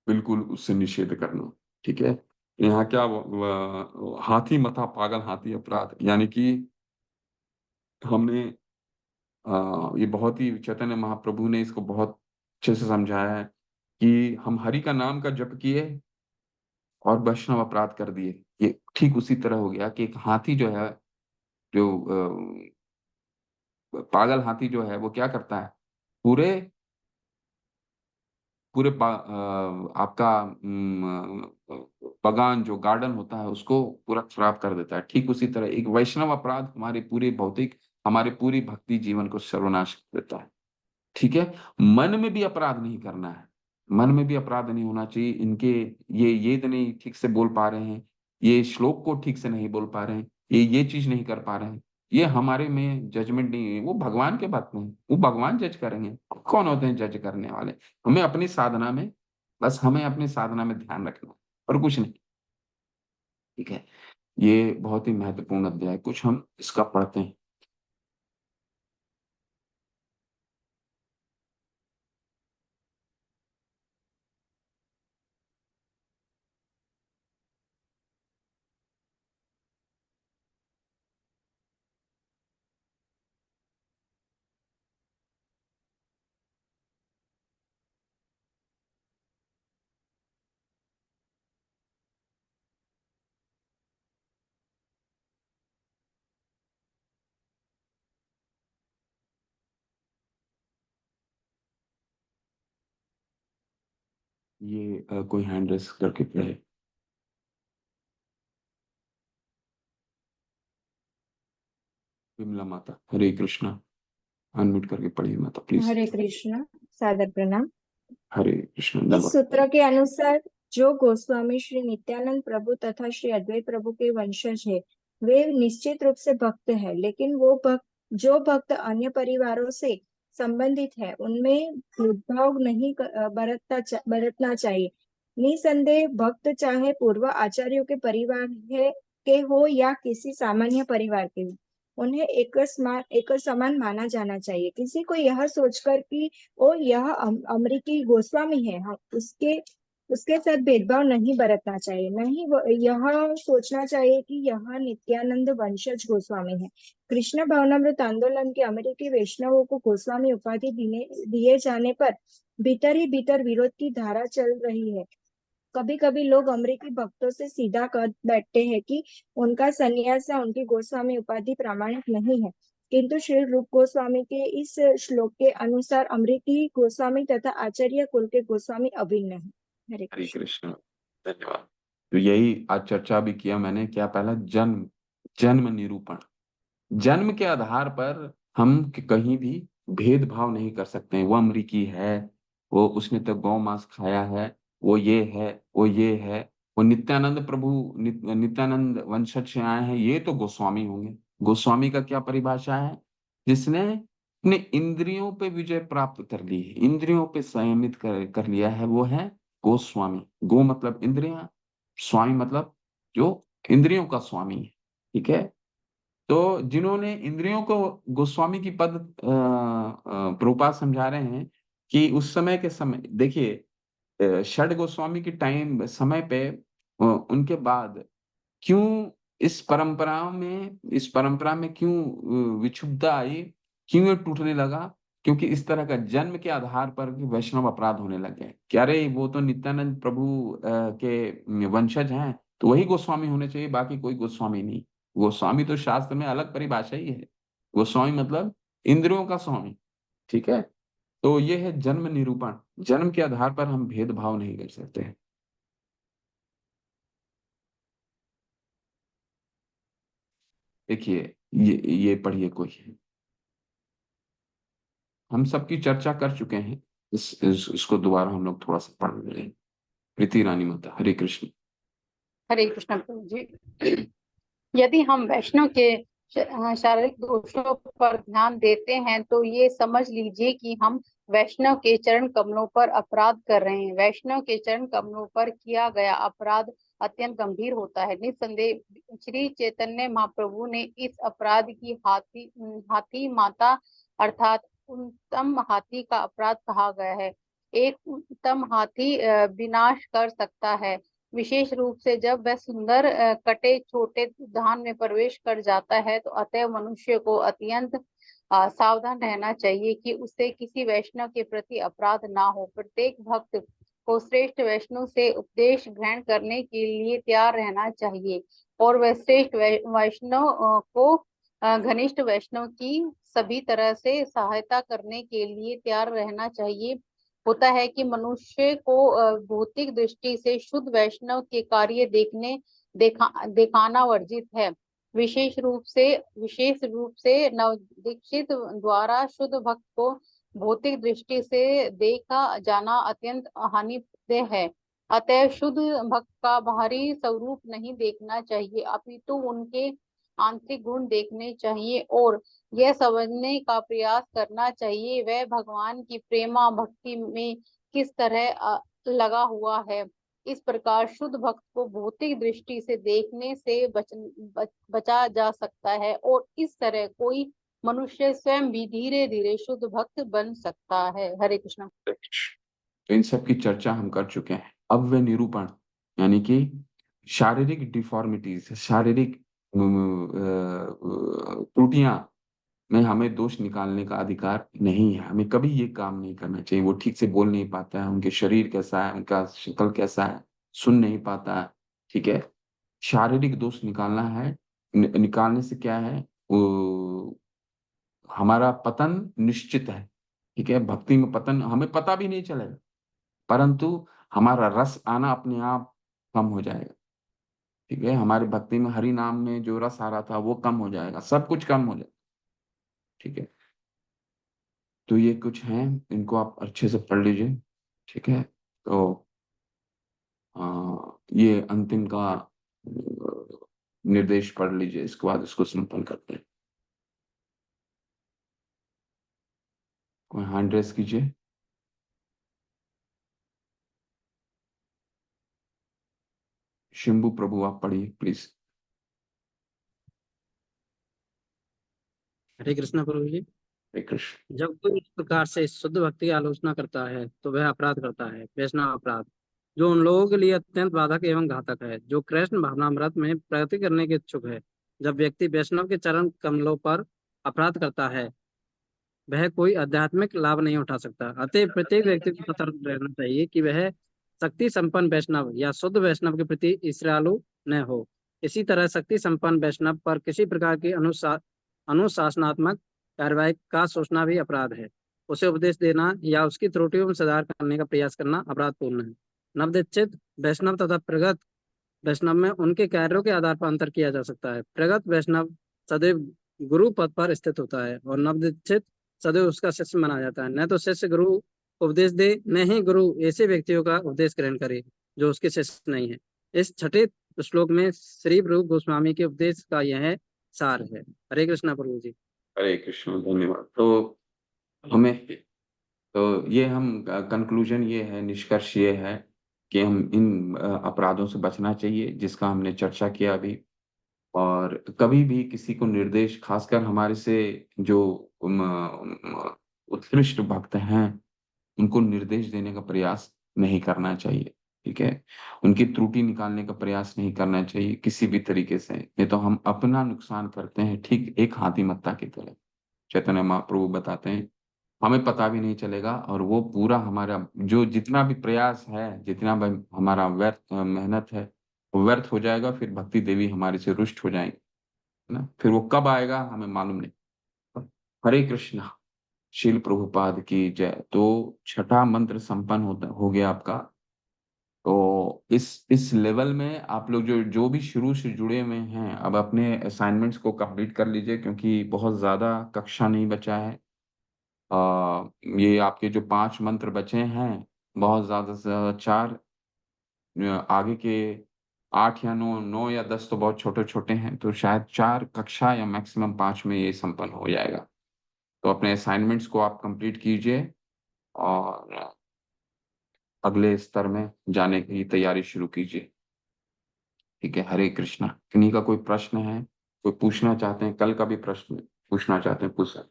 बिल्कुल उससे निषेध करना। ठीक है, यहाँ क्या हाथी मथा पागल हाथी अपराध, यानी कि हमने ये बहुत ही, चैतन्य महाप्रभु ने इसको बहुत अच्छे से समझाया है कि हम हरि का नाम का जप किए और वैष्णव अपराध कर दिए। ये ठीक उसी तरह हो गया कि एक हाथी जो है, जो पागल हाथी जो है, वो क्या करता है, पूरे पूरे आपका बागान जो गार्डन होता है उसको पूरा खराब कर देता है। ठीक उसी तरह एक वैष्णव अपराध हमारे पूरे भौतिक, हमारे पूरी भक्ति जीवन को सर्वनाश कर देता है। ठीक है, मन में भी अपराध नहीं करना है, मन में भी अपराध नहीं होना चाहिए। इनके ये तो नहीं ठीक से बोल पा रहे हैं, ये श्लोक को ठीक से नहीं बोल पा रहे हैं, ये चीज नहीं कर पा रहे हैं, ये हमारे में जजमेंट नहीं है, वो भगवान के बात में है, वो भगवान जज करेंगे। कौन होते हैं जज करने वाले? हमें अपनी साधना में, बस हमें अपनी साधना में ध्यान रखना है और कुछ नहीं। ठीक है, ये बहुत ही महत्वपूर्ण अध्याय, कुछ हम इसका पढ़ते हैं। ये कोई हैंड रेस करके पढ़े। विमला माता, हरे कृष्णा, अनम्यूट करके पढ़िए माता प्लीज। हरे कृष्ण, सादर प्रणाम। हरे कृष्ण, इस धन्यवाद। सूत्र के अनुसार जो गोस्वामी श्री नित्यानंद प्रभु तथा श्री अद्वैत प्रभु के वंशज है, वे निश्चित रूप से भक्त है, लेकिन जो भक्त अन्य परिवारों से संबंधित है, उनमें भेदभाव नहीं बरतना चाहिए। निसंदेह भक्त चाहे पूर्व आचार्यों के परिवार के हो या किसी सामान्य परिवार के हो, उन्हें एक समान माना जाना चाहिए। किसी को यह सोचकर कि ओ यह अमरीकी गोस्वामी है, हम उसके साथ भेदभाव नहीं बरतना चाहिए। नहीं, यह सोचना चाहिए कि यह नित्यानंद वंशज गोस्वामी है। कृष्ण भावनामृत आंदोलन के अमेरिकी वैष्णवों को गोस्वामी उपाधि दिए जाने पर भीतर ही भीतर विरोध की धारा चल रही है। कभी कभी लोग अमेरिकी भक्तों से सीधा कर बैठते हैं कि उनका संन्यास या उनकी गोस्वामी उपाधि प्रामाणिक नहीं है, किंतु श्री रूप गोस्वामी के इस श्लोक के अनुसार अमेरिकी गोस्वामी तथा आचार्य कुल के गोस्वामी अभिन्न है। हरे हरे कृष्ण। कृष्ण, धन्यवाद। तो यही आज चर्चा भी किया मैंने, क्या पहला जन्म, जन्म निरूपण, जन्म के आधार पर हम कहीं भी भेदभाव नहीं कर सकते हैं। वो अमरीकी है, वो उसने तो गौ मांस खाया है, वो ये है, वो ये है, वो नित्यानंद प्रभु नित्यानंद वंशज से आए हैं, ये तो गोस्वामी होंगे। गोस्वामी का क्या परिभाषा है? जिसने अपने इंद्रियों पे विजय प्राप्त कर ली है, इंद्रियों पे संयमित कर लिया है, वो है गोस्वामी। गो मतलब इंद्रियां, स्वामी मतलब जो इंद्रियों का स्वामी है। ठीक है, तो जिन्होंने इंद्रियों को, गोस्वामी की पद प्रभुपाद समझा रहे हैं कि उस समय के समय देखिए, षड गोस्वामी के टाइम समय पे उनके बाद क्यों इस परंपरा में क्यों विक्षुब्धता आई, क्यों ये टूटने लगा? क्योंकि इस तरह का जन्म के आधार पर वैष्णव अपराध होने लग गए कि अरे वो तो नित्यानंद प्रभु के वंशज हैं, तो वही गोस्वामी होने चाहिए, बाकी कोई गोस्वामी नहीं। गोस्वामी तो शास्त्र में अलग परिभाषा ही है, गोस्वामी मतलब इंद्रियों का स्वामी। ठीक है, तो ये है जन्म निरूपण, जन्म के आधार पर हम भेदभाव नहीं कर सकते हैं। देखिए, ये पढ़िए कोई, हम सबकी चर्चा कर चुके हैं, इसको दोबारा हम लोग थोड़ा सा पढ़ लें। प्रीति रानी माता, हरे कृष्ण। हरे कृष्ण प्रभु जी। यदि हम वैष्णव के शारीरिक दोषों पर ध्यान देते हैं तो ये समझ लीजिए कि हम वैष्णव के चरण कमलों पर अपराध कर रहे हैं। वैष्णव के चरण कमलों पर किया गया अपराध अत्यंत गंभीर होता है। निस्संदेह श्री चैतन्य महाप्रभु ने इस अपराध की हाथी माता अर्थात उत्तम हाथी का अपराध कहा गया है। एक उत्तम हाथी विनाश कर सकता है, विशेष रूप से जब वह सुंदर कटे छोटे उद्यान में प्रवेश कर जाता है। तो अतः मनुष्य को अत्यंत सावधान रहना चाहिए कि उससे किसी वैष्णव के प्रति अपराध ना हो। प्रत्येक भक्त को श्रेष्ठ वैष्णव से उपदेश ग्रहण करने के लिए तैयार रहना चाहिए और वह श्रेष्ठ वैष्णव को घनिष्ठ वैष्णव की सभी तरह से सहायता करने के लिए तैयार रहना चाहिए। होता है कि मनुष्य को भौतिक दृष्टि से शुद्ध वैष्णव के कार्य दिखाना वर्जित है। विशेष रूप से नवदीक्षित द्वारा शुद्ध भक्त को भौतिक दृष्टि से देखा जाना अत्यंत हानिदेय है। अतः शुद्ध भक्त का बाहरी स्वरूप नहीं देखना चाहिए, अपितु उनके आंतरिक गुण देखने चाहिए और यह समझने का प्रयास करना चाहिए वह भगवान की प्रेमा भक्ति में किस तरह लगा हुआ है। इस प्रकार शुद्ध भक्त को भौतिक दृष्टि से देखने से बचा जा सकता है और इस तरह कोई मनुष्य स्वयं भी धीरे धीरे शुद्ध भक्त बन सकता है। हरे कृष्ण। तो इन सब की चर्चा हम कर चुके हैं। अब वे निरूपण यानी कि शारीरिक डिफॉर्मिटीज, शारीरिक त्रुटियां में हमें दोष निकालने का अधिकार नहीं है। हमें कभी ये काम नहीं करना चाहिए। वो ठीक से बोल नहीं पाता है, उनके शरीर कैसा है, उनका शक्ल कैसा है, सुन नहीं पाता है, ठीक है। शारीरिक दोष निकालना है। निकालने से क्या है, वो हमारा पतन निश्चित है, ठीक है। भक्ति में पतन हमें पता भी नहीं चलेगा, परंतु हमारा रस आना अपने आप कम हो जाएगा, ठीक है। हमारे भक्ति में हरि नाम में जो रस आ रहा था वो कम हो जाएगा, सब कुछ कम हो जाएगा, ठीक है। तो ये कुछ हैं, इनको आप अच्छे से पढ़ लीजिए, ठीक है। तो ये अंतिम का निर्देश पढ़ लीजिए, इसके बाद इसको संपन्न करते हैं। कोई हैंड रेस कीजिए। शंभू प्रभु आप पढ़िए प्लीज। हरे कृष्ण प्रभु जी। हरे कृष्ण। जब कोई इस प्रकार से शुद्ध भक्ति की आलोचना करता है तो वह अपराध करता है, वैष्णव अपराध, जो उन लोगों के लिए अत्यंत बाधक एवं घातक है जो कृष्ण भावनामृत में प्रगति करने के इच्छुक है। जब व्यक्ति वैष्णव के चरण कमलों पर अपराध करता है वह कोई आध्यात्मिक लाभ नहीं उठा सकता। अतः प्रत्येक व्यक्ति को सतर्क रहना चाहिए कि वह शक्ति संपन्न वैष्णव या शुद्ध वैष्णव के प्रति ईर्ष्यालु न हो। इसी तरह शक्ति संपन्न वैष्णव पर किसी प्रकार की अनुशासनात्मक कार्रवाई का सोचना भी अपराध है। उसे उपदेश देना या उसकी त्रुटियों में सुधार करने का प्रयास करना अपराधपूर्ण है। नवदीक्षित वैष्णव तथा प्रगत वैष्णव में उनके कार्यों के आधार पर अंतर किया जा सकता है। प्रगत वैष्णव सदैव गुरु पद पर स्थित होता है और नवदीक्षित सदैव उसका शिष्य माना जाता है। न तो शिष्य गुरु उपदेश दे, न ही गुरु ऐसे व्यक्तियों का उपदेश ग्रहण करे जो उसके शिष्य नहीं है। इस छठे श्लोक में श्री रूप गोस्वामी के उपदेश का यह सार है। हरे कृष्णा प्रभु जी। हरे कृष्ण, धन्यवाद। तो हमें तो ये हम कंक्लूजन ये है, निष्कर्ष ये है कि हम इन अपराधों से बचना चाहिए जिसका हमने चर्चा किया अभी। और कभी भी किसी को निर्देश, खासकर हमारे से जो उत्कृष्ट भक्त हैं, उनको निर्देश देने का प्रयास नहीं करना चाहिए, ठीक है। उनकी त्रुटि निकालने का प्रयास नहीं करना चाहिए किसी भी तरीके से, नहीं तो हम अपना नुकसान करते हैं, ठीक एक हाथीमत्ता की तरह। चैतन्य महाप्रभु बताते हैं हमें पता भी नहीं चलेगा और वो पूरा हमारा जो जितना भी प्रयास है, जितना भी हमारा व्यर्थ मेहनत है, वो व्यर्थ हो जाएगा। फिर भक्ति देवी हमारे से रुष्ट हो जाएंगे, है ना। फिर वो कब आएगा हमें मालूम नहीं। हरे कृष्णा। शील प्रभुपाद की जय। तो छठा मंत्र संपन्न हो गया आपका। तो इस लेवल में आप लोग जो जो भी शुरू से जुड़े हुए हैं, अब अपने असाइनमेंट्स को कंप्लीट कर लीजिए क्योंकि बहुत ज्यादा कक्षा नहीं बचा है। ये आपके जो 5 मंत्र बचे हैं, बहुत ज्यादा से ज्यादा 4, आगे के 8 या 9 या 10 तो बहुत छोटे छोटे हैं, तो शायद 4 कक्षा या मैक्सिमम 5 में ये संपन्न हो जाएगा। तो अपने असाइनमेंट्स को आप कंप्लीट कीजिए और अगले स्तर में जाने की तैयारी शुरू कीजिए। ठीक है, हरे कृष्णा। किन्हीं का कोई प्रश्न है, कोई पूछना चाहते हैं, कल का भी प्रश्न पूछना चाहते हैं, पूछ सकते हैं।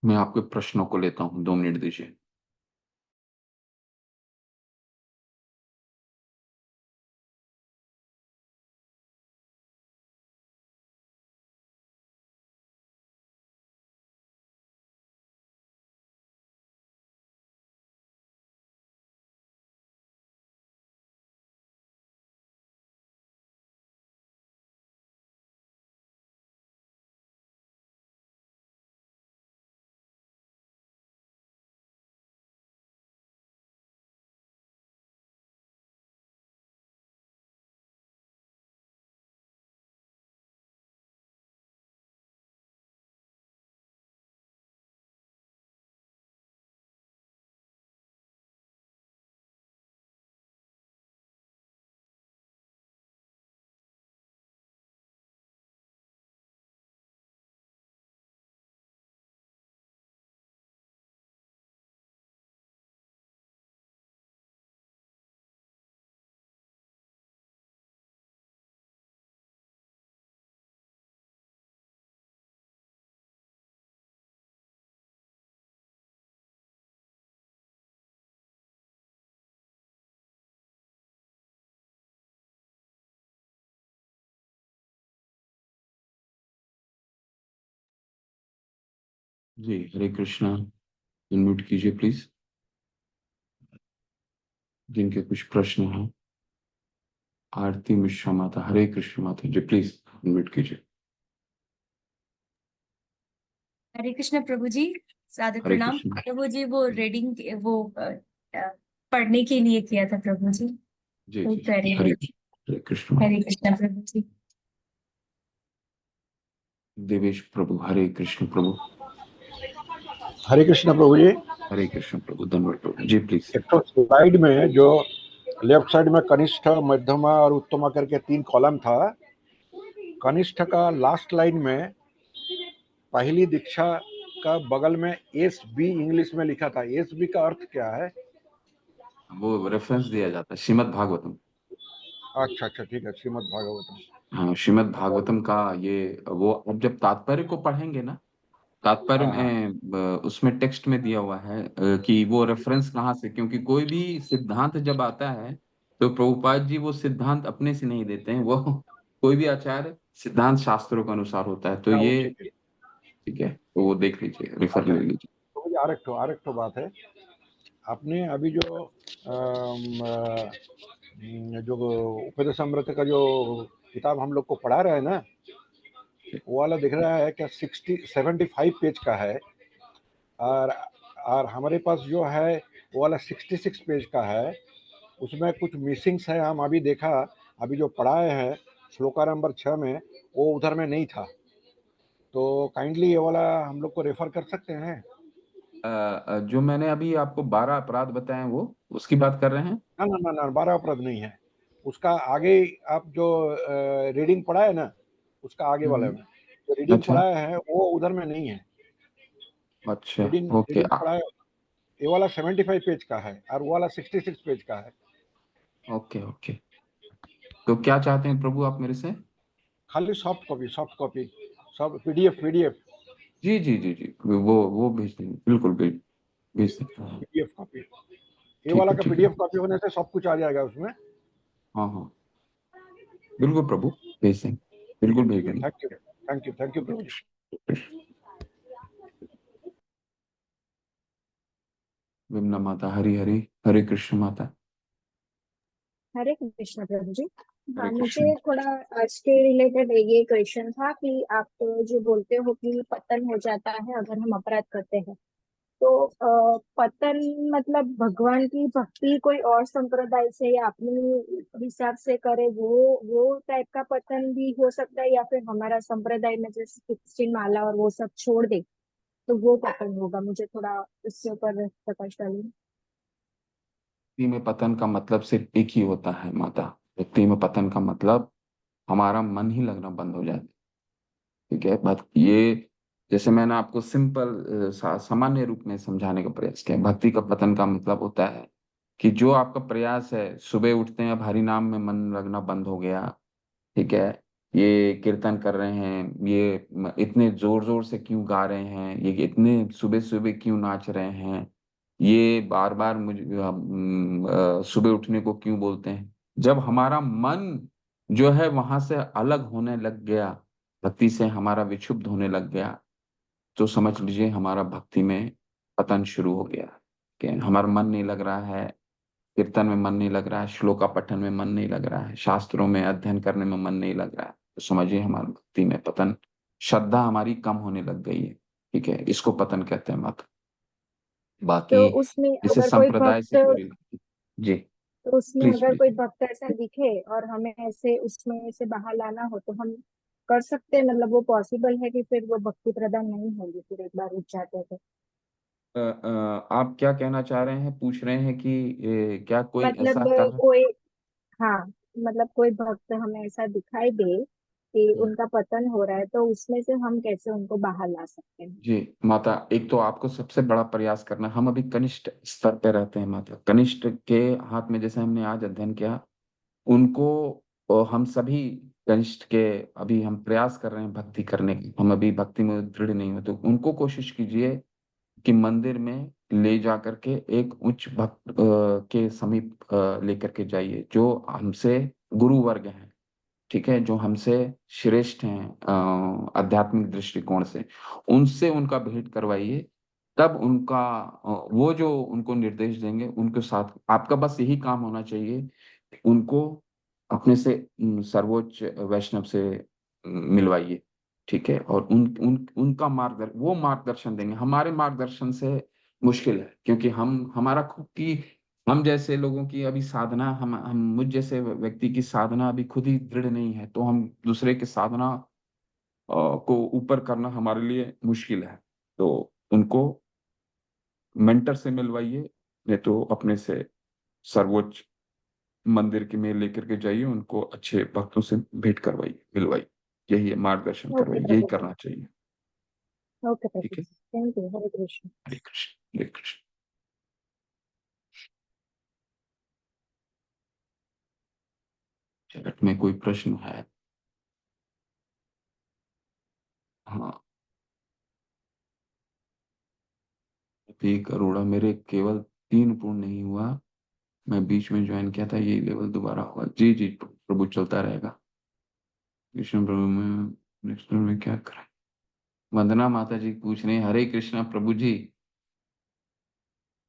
मैं आपके प्रश्नों को लेता हूँ, 2 मिनट दीजिए। जी, हरे कृष्णा। अनम्यूट कीजिए प्लीज, जिनके कुछ प्रश्न हैं। आरती मिश्रा माता, हरे कृष्ण माता जी, प्लीज अनम्यूट कीजिए। हरे कृष्ण प्रभु जी, सादर हरे प्रणाम कृष्ण। प्रभु जी। वो रीडिंग वो पढ़ने के लिए किया था प्रभु जी, जी तो जी कर जी, रही हरे थी। हरे कृष्ण माता। हरे कृष्ण प्रभु जी। देवेश प्रभु, हरे कृष्ण प्रभु। हरे कृष्ण प्रभु जी। हरे कृष्ण प्रभु, धन्यवाद प्रभु जी, प्लीज। एक तो स्लाइड में जो लेफ्ट साइड में कनिष्ठ, मध्यमा और उत्तमा करके 3 कॉलम था, कनिष्ठ का लास्ट लाइन में पहली दीक्षा का बगल में एस बी इंग्लिश में लिखा था। एस बी का अर्थ क्या है? वो रेफरेंस दिया जाता है श्रीमद् भागवतम। अच्छा अच्छा, ठीक है, श्रीमद् भागवतम। हाँ, श्रीमद् भागवतम का ये, वो आप जब तात्पर्य को पढ़ेंगे ना, तात्पर्य हाँ हाँ, में उसमें टेक्स्ट में दिया हुआ है कि वो रेफरेंस कहाँ से, क्योंकि कोई भी सिद्धांत जब आता है तो प्रभुपाद जी वो सिद्धांत अपने से नहीं देते हैं, वो कोई भी आचार्य सिद्धांत शास्त्रों के अनुसार होता है, तो वो ये ठीक है। ठीक है, तो वो देख लीजिए, रेफर अच्छा, ले लीजिए। तो मुझे और एक तो बात है, आपने अभी जो जो उपदेशामृत का जो किताब हम लोग को पढ़ा रहे हैं ना, वो वाला दिख रहा है क्या 75 पेज का है, और हमारे पास जो है वो वाला 66 पेज का है। उसमें कुछ मिसिंग्स है, हम अभी देखा, अभी जो पढ़ाए हैं श्लोका नंबर 6 में, वो उधर में नहीं था, तो काइंडली ये वाला हम लोग को रेफर कर सकते हैं? जो मैंने अभी आपको 12 अपराध बताए वो उसकी बात कर रहे हैं? ना ना ना ना, 12 अपराध नहीं है, उसका आगे आप जो रीडिंग पढ़ा है ना, उसका आगे वाले में जो रीडिंग अच्छा पढ़ाया है वो उधर में नहीं है। अच्छा, रीडिंग ओके रीडिंग पढ़ाया, ये वाला 75 पेज का है और वो वाला 66 पेज का है। ओके ओके, तो क्या चाहते हैं प्रभु आप मेरे से? खाली सॉफ्ट कॉपी, सब पीडीएफ जी जी जी जी, वो भेज देंगे, बिल्कुल भेज देंगे। पीडीएफ कॉपी, ये ठीक वाला है का ठीक है, पीडीएफ कॉपी होने से सब कुछ आ जाएगा उसमें। हाँ हाँ, बिल्कुल प्रभु, भेज देंगे, ठीक है बिल्कुल भेज ठीक है, देंगे। थैंक यू प्रभु जी। विमला माता, हरी हरी, हरे कृष्ण माता। हरे कृष्ण प्रभु जी। हरे हाँ, कृष्ण। मुझे थोड़ा आज के रिलेटेड ये क्वेश्चन था कि आप जो बोलते हो कि पतन हो जाता है अगर हम अपराध करते हैं, तो पतन मतलब भगवान की भक्ति कोई और संप्रदाय से या अपने हिसाब से करे वो टाइप का पतन भी हो सकता है, या फिर हमारा संप्रदाय में जैसे 16 माला और वो सब छोड़ दे तो वो पतन होगा? मुझे थोड़ा इसके ऊपर प्रकाश डालिए। भक्ति में पतन का मतलब सिर्फ एक ही होता है माता। भक्ति में पतन का मतलब हमारा मन ही लगना बंद हो जाता है। ठीक है, बात ये जैसे मैंने आपको सिंपल सामान्य रूप में समझाने का प्रयास किया। भक्ति का पतन का मतलब होता है कि जो आपका प्रयास है, सुबह उठते हैं, अब हरि नाम में मन लगना बंद हो गया। ठीक है, ये कीर्तन कर रहे हैं, ये इतने जोर जोर से क्यों गा रहे हैं, ये इतने सुबह सुबह क्यों नाच रहे हैं, ये बार बार मुझे सुबह उठने को क्यों बोलते हैं। जब हमारा मन जो है वहां से अलग होने लग गया, भक्ति से हमारा विक्षुब्ध होने लग गया, तो समझ लीजिए हमारा भक्ति में पतन शुरू हो गया। कि हमारा मन नहीं लग रहा है, कीर्तन में मन नहीं लग रहा है, श्लोका पठन में मन नहीं लग रहा है, शास्त्रों में अध्ययन करने में मन नहीं लग रहा है, तो समझिए हमारी भक्ति में पतन, श्रद्धा हमारी कम होने लग गई है। ठीक है, इसको पतन कहते हैं माता। बाकी तो उसमें इसे अगर कोई संप्रदाय भक्त से जोड़ी जी। तो उसमें प्लीज अगर प्लीज। कोई भक्त ऐसा दिखे और हमें ऐसे उसमें से बाहर लाना हो तो हम कर सकते हैं, मतलब वो पॉसिबल है कि फिर वो भक्ति प्रदान नहीं होगी फिर एक बार उठ जाते हैं तो? आप क्या कहना चाह रहे हैं, पूछ रहे हैं कि क्या कोई ऐसा मतलब कर रहा है? कोई, हाँ, मतलब कोई भक्त हमें ऐसा दिखाई दे कि उनका पतन हो रहा है तो उसमें से हम कैसे उनको बाहर ला सकते हैं? जी माता, एक तो आपको सबसे बड़ा प्रयास करना, हम अभी कनिष्ठ स्तर पे रहते हैं माता। कनिष्ठ के हाथ में जैसे हमने आज अध्ययन किया, उनको हम सभी कनिष्ठ के अभी हम प्रयास कर रहे हैं भक्ति करने की, हम अभी भक्ति में दृढ़ नहीं हुए, तो उनको कोशिश कीजिए कि मंदिर में ले जा करके एक उच्च भक्त के समीप लेकर के जाइए, जो हमसे गुरु वर्ग हैं। ठीक है, जो हमसे श्रेष्ठ हैं आध्यात्मिक दृष्टिकोण से, उनसे उनका भेंट करवाइए। तब उनका वो जो उनको निर्देश देंगे उनके साथ आपका बस यही काम होना चाहिए, उनको अपने से सर्वोच्च वैष्णव से मिलवाइए। ठीक है, और उनका मार्गदर्शन देंगे। हमारे मार्गदर्शन से मुश्किल है, क्योंकि हम हमारा खुद की, हम जैसे लोगों की अभी साधना, हम मुझ जैसे व्यक्ति की साधना अभी खुद ही दृढ़ नहीं है, तो हम दूसरे की साधना को ऊपर करना हमारे लिए मुश्किल है। तो उनको मेंटर से मिलवाइए, नहीं तो अपने से सर्वोच्च मंदिर के में लेकर के जाइए, उनको अच्छे भक्तों से भेंट करवाइए, मिलवाइए। यही है, मार्गदर्शन ओके करवाइए, यही प्रभु जी। करना चाहिए। ओके प्रभु ठीक है, जी, thank you, Hare Krishna. Hare Krishna Hare Krishna. Chat में कोई प्रश्न है? हाँ, एक अरोड़ा, मेरे केवल 3 पूर्ण नहीं हुआ, मैं बीच में ज्वाइन किया था, यही लेवल दोबारा होगा। जी जी प्रभु, चलता रहेगा। कृष्ण प्रभु में नेक्स्ट लेवल में क्या करें? वंदना माता जी पूछ रहे हैं, हरे कृष्णा प्रभु जी,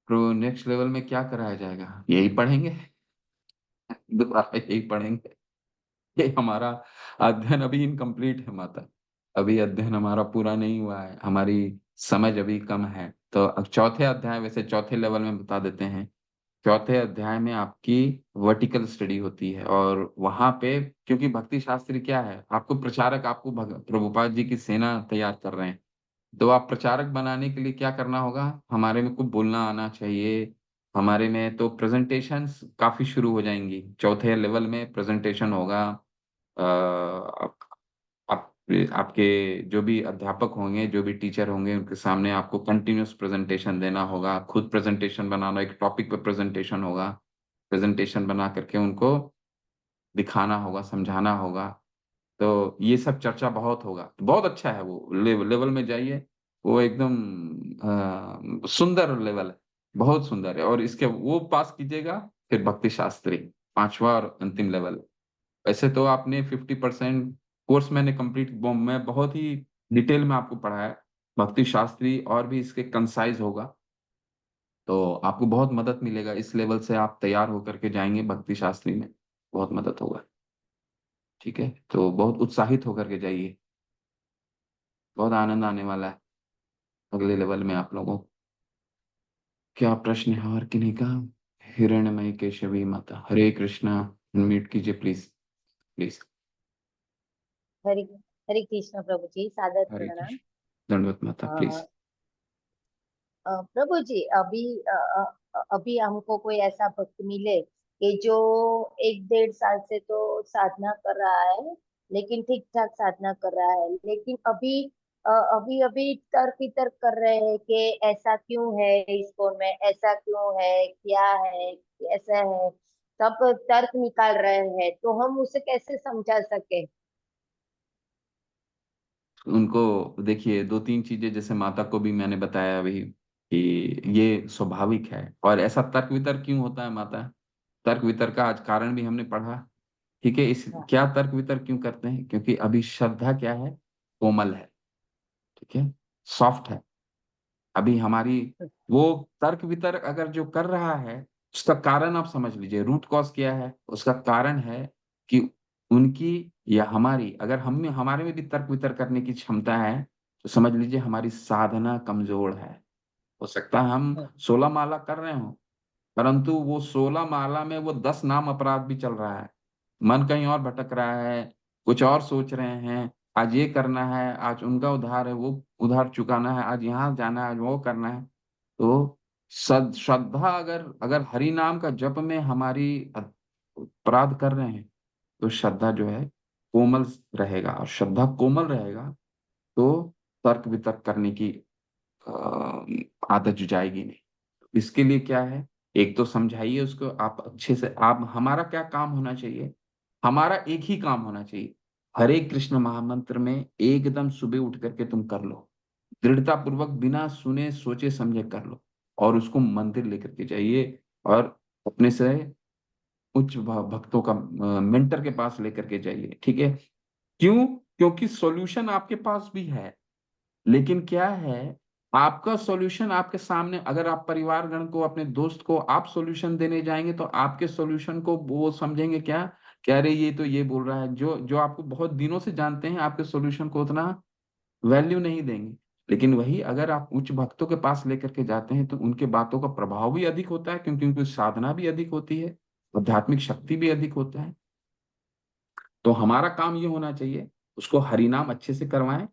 प्रभु नेक्स्ट लेवल में क्या कराया जाएगा? यही पढ़ेंगे, दोबारा यही पढ़ेंगे। ये हमारा अध्ययन अभी इनकम्प्लीट है माता, अभी अध्ययन हमारा पूरा नहीं हुआ है, हमारी समझ अभी कम है। तो अब चौथे अध्याय, वैसे चौथे लेवल में बता देते हैं, चौथे अध्याय में आपकी वर्टिकल स्टडी होती है, और वहां पे क्योंकि भक्ति शास्त्री क्या है, आपको प्रचारक, आपको प्रभुपाद जी की सेना तैयार कर रहे हैं, तो आप प्रचारक बनाने के लिए क्या करना होगा, हमारे में को बोलना आना चाहिए। हमारे में तो प्रेजेंटेशंस काफी शुरू हो जाएंगी, चौथे लेवल में प्रेजेंटेशन होगा। आप, आपके जो भी अध्यापक होंगे, जो भी टीचर होंगे, उनके सामने आपको कंटिन्यूस प्रेजेंटेशन देना होगा, खुद प्रेजेंटेशन बनाना, एक टॉपिक पे प्रेजेंटेशन होगा, प्रेजेंटेशन बना करके उनको दिखाना होगा, समझाना होगा। तो ये सब चर्चा बहुत होगा, तो बहुत अच्छा है वो लेवल में जाइए, वो एकदम सुंदर लेवल है, बहुत सुंदर है। और इसके वो पास कीजिएगा, फिर भक्ति शास्त्री, पांचवा और अंतिम लेवल। वैसे तो आपने 50% कोर्स मैंने कंप्लीट, मैं बहुत ही डिटेल में आपको पढ़ाया। भक्ति शास्त्री और भी इसके कंसाइज होगा, तो आपको बहुत मदद मिलेगा। इस लेवल से आप तैयार होकर के जाएंगे भक्ति शास्त्री में, बहुत मदद होगा। ठीक है, तो बहुत उत्साहित होकर के जाइए, बहुत आनंद आने वाला है अगले लेवल में आप लोगों को। क्या प्रश्न है और किन्हीं का? हिरण्यमयी केशवी माता, हरे कृष्णा, अनम्यूट कीजिए प्लीज, प्लीज। हरे हरे कृष्ण प्रभु जी, सादर हरे प्रणाम। कृष्ण, दंडवत माता अ, प्लीज। प्रभु जी, अभी अभी हमको कोई ऐसा भक्त मिले कि जो 1-1.5 साल से तो साधना कर रहा है, लेकिन ठीक ठाक साधना कर रहा है, लेकिन अभी अभी तर्क वितर्क कर रहे हैं कि ऐसा क्यों है, इस्कॉन में ऐसा क्यों है, क्या है, कैसा है, सब तर्क निकाल रहे हैं, तो हम उसे कैसे समझा सके? उनको देखिए, 2-3 चीजें जैसे माता को भी मैंने बताया अभी कि ये स्वाभाविक है। और ऐसा तर्क वितर्क क्यों होता है माता? तर्क वितर्क का आज कारण भी हमने पढ़ा। ठीक है, इस हाँ, क्या तर्क वितर्क क्यों करते हैं? क्योंकि अभी श्रद्धा क्या है? कोमल है। ठीक है, सॉफ्ट है अभी हमारी। वो तर्क वितर्क अगर जो कर रहा है, उसका कारण आप समझ लीजिए, रूट कॉज क्या है उसका। कारण है कि उनकी या हमारी, अगर हम में हमारे में भी तर्क वितर्क करने की क्षमता है, तो समझ लीजिए हमारी साधना कमजोर है। हो सकता है हम हाँ, 16 माला कर रहे हो, परंतु वो 16 माला में वो 10 नाम अपराध भी चल रहा है। मन कहीं और भटक रहा है, कुछ और सोच रहे हैं। आज ये करना है, आज उनका उधार है, वो उधार चुकाना है, आज यहाँ जाना है, आज वो करना है। तो श्रद्धा अगर अगर हरि नाम का जप में हमारी अपराध कर रहे हैं, तो श्रद्धा जो है कोमल रहेगा। और श्रद्धा कोमल रहेगा तो तर्क वितर्क करने की आदत जो जाएगी नहीं। इसके लिए क्या है, एक तो समझाइए उसको आप अच्छे से। आप, हमारा क्या काम होना चाहिए? हमारा एक ही काम होना चाहिए, हरे कृष्ण महामंत्र में एकदम सुबह उठ करके तुम कर लो, दृढ़ता पूर्वक बिना सुने सोचे समझे कर लो। और उसको मंदिर लेकर के जाइए और अपने से उच्च भक्तों का मेंटर के पास लेकर के जाइए। ठीक है, क्यों? क्योंकि सॉल्यूशन आपके पास भी है, लेकिन क्या है, आपका सॉल्यूशन आपके सामने। अगर आप परिवारगण को, अपने दोस्त को आप सॉल्यूशन देने जाएंगे, तो आपके सॉल्यूशन को वो समझेंगे क्या? कह रहे ये तो ये बोल रहा है। जो जो आपको बहुत दिनों से जानते हैं, आपके सॉल्यूशन को उतना वैल्यू नहीं देंगे। लेकिन वही अगर आप उच्च भक्तों के पास लेकर के जाते हैं, तो उनके बातों का प्रभाव भी अधिक होता है, क्योंकि उनकी साधना भी अधिक होती है, आध्यात्मिक शक्ति भी अधिक होता है। तो हमारा काम ये होना चाहिए, उसको हरिनाम अच्छे से करवाएं,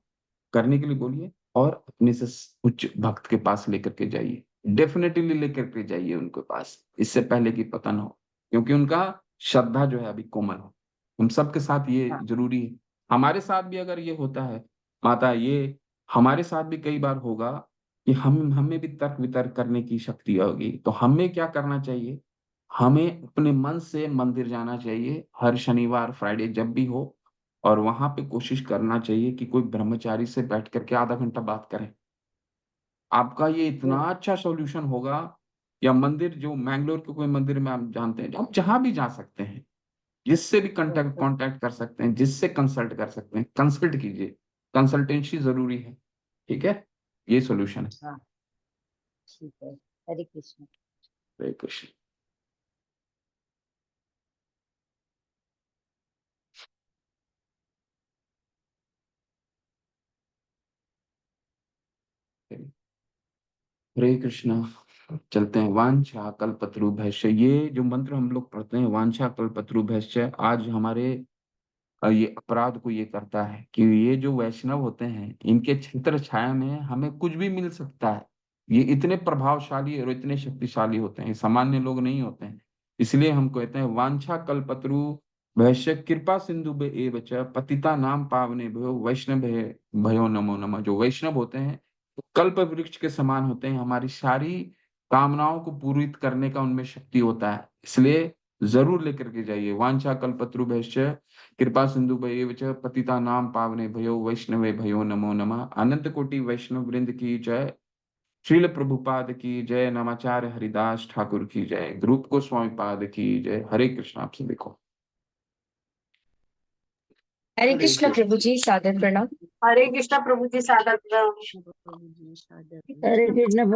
करने के लिए बोलिए, और अपने से उच्च भक्त के पास लेकर के जाइए। डेफिनेटली लेकर के जाइए उनके पास, इससे पहले कि पतन हो, क्योंकि उनका श्रद्धा जो है अभी कोमल हो। हम सबके साथ ये हाँ, जरूरी है। हमारे साथ भी अगर ये होता है माता, ये हमारे साथ भी कई बार होगा कि हम हमें भी तर्क वितर्क करने की शक्ति होगी। तो हमें क्या करना चाहिए? हमें अपने मन से मंदिर जाना चाहिए हर शनिवार फ्राइडे जब भी हो, और वहां पे कोशिश करना चाहिए कि कोई ब्रह्मचारी से बैठ करके आधा घंटा बात करें। आपका ये इतना अच्छा सॉल्यूशन होगा। या मंदिर, जो मैंगलोर के कोई मंदिर में आप जानते हैं, आप जहां भी जा सकते हैं, जिससे भी कांटेक्ट कांटेक्ट कर सकते हैं, जिससे कंसल्ट कर सकते हैं, कंसल्ट कीजिए। कंसल्टेंसी जरूरी है। ठीक है, ये सॉल्यूशन है। हाँ, ठीक है। हरे कृष्ण। हरे कृष्ण। हरे कृष्णा। चलते हैं। वांछा कल्पतरुभ्यश्च, ये जो मंत्र हम लोग पढ़ते हैं, वांछा कल्पतरुभ्यश्च, आज हमारे ये अपराध को ये करता है कि ये जो वैष्णव होते हैं, इनके छत्र छाया में हमें कुछ भी मिल सकता है। ये इतने प्रभावशाली और इतने शक्तिशाली होते हैं, सामान्य लोग नहीं होते हैं। इसलिए हम कहते हैं वांछा कल्पतरु भैश्य कृपा सिंधु एव च पतिता नाम पावने भयो वैष्णव भयो नमो नमः। जो वैष्णव होते हैं वो कल्प वृक्ष के समान होते हैं, हमारी सारी कामनाओं को पूरित करने का उनमें शक्ति होता है। इसलिए जरूर लेकर के जाइए। वांछा कल्पतरुभ्यश्च कृपा सिंधु भैव च पतिता नाम पावने भयो वैष्णवे भयो नमो नमः। अनंत कोटि वैष्णव वृंद की जय। श्रील प्रभुपाद की जय। नमाचार्य हरिदास ठाकुर की जय। रूप गोस्वामी पाद की जय। हरे कृष्ण। आप सभी को हरे हरे कृष्ण कृष्ण। प्रभु जी, सादर प्रणाम। हरे कृष्णा प्रभु जी, सादर प्रणाम। हरे कृष्ण।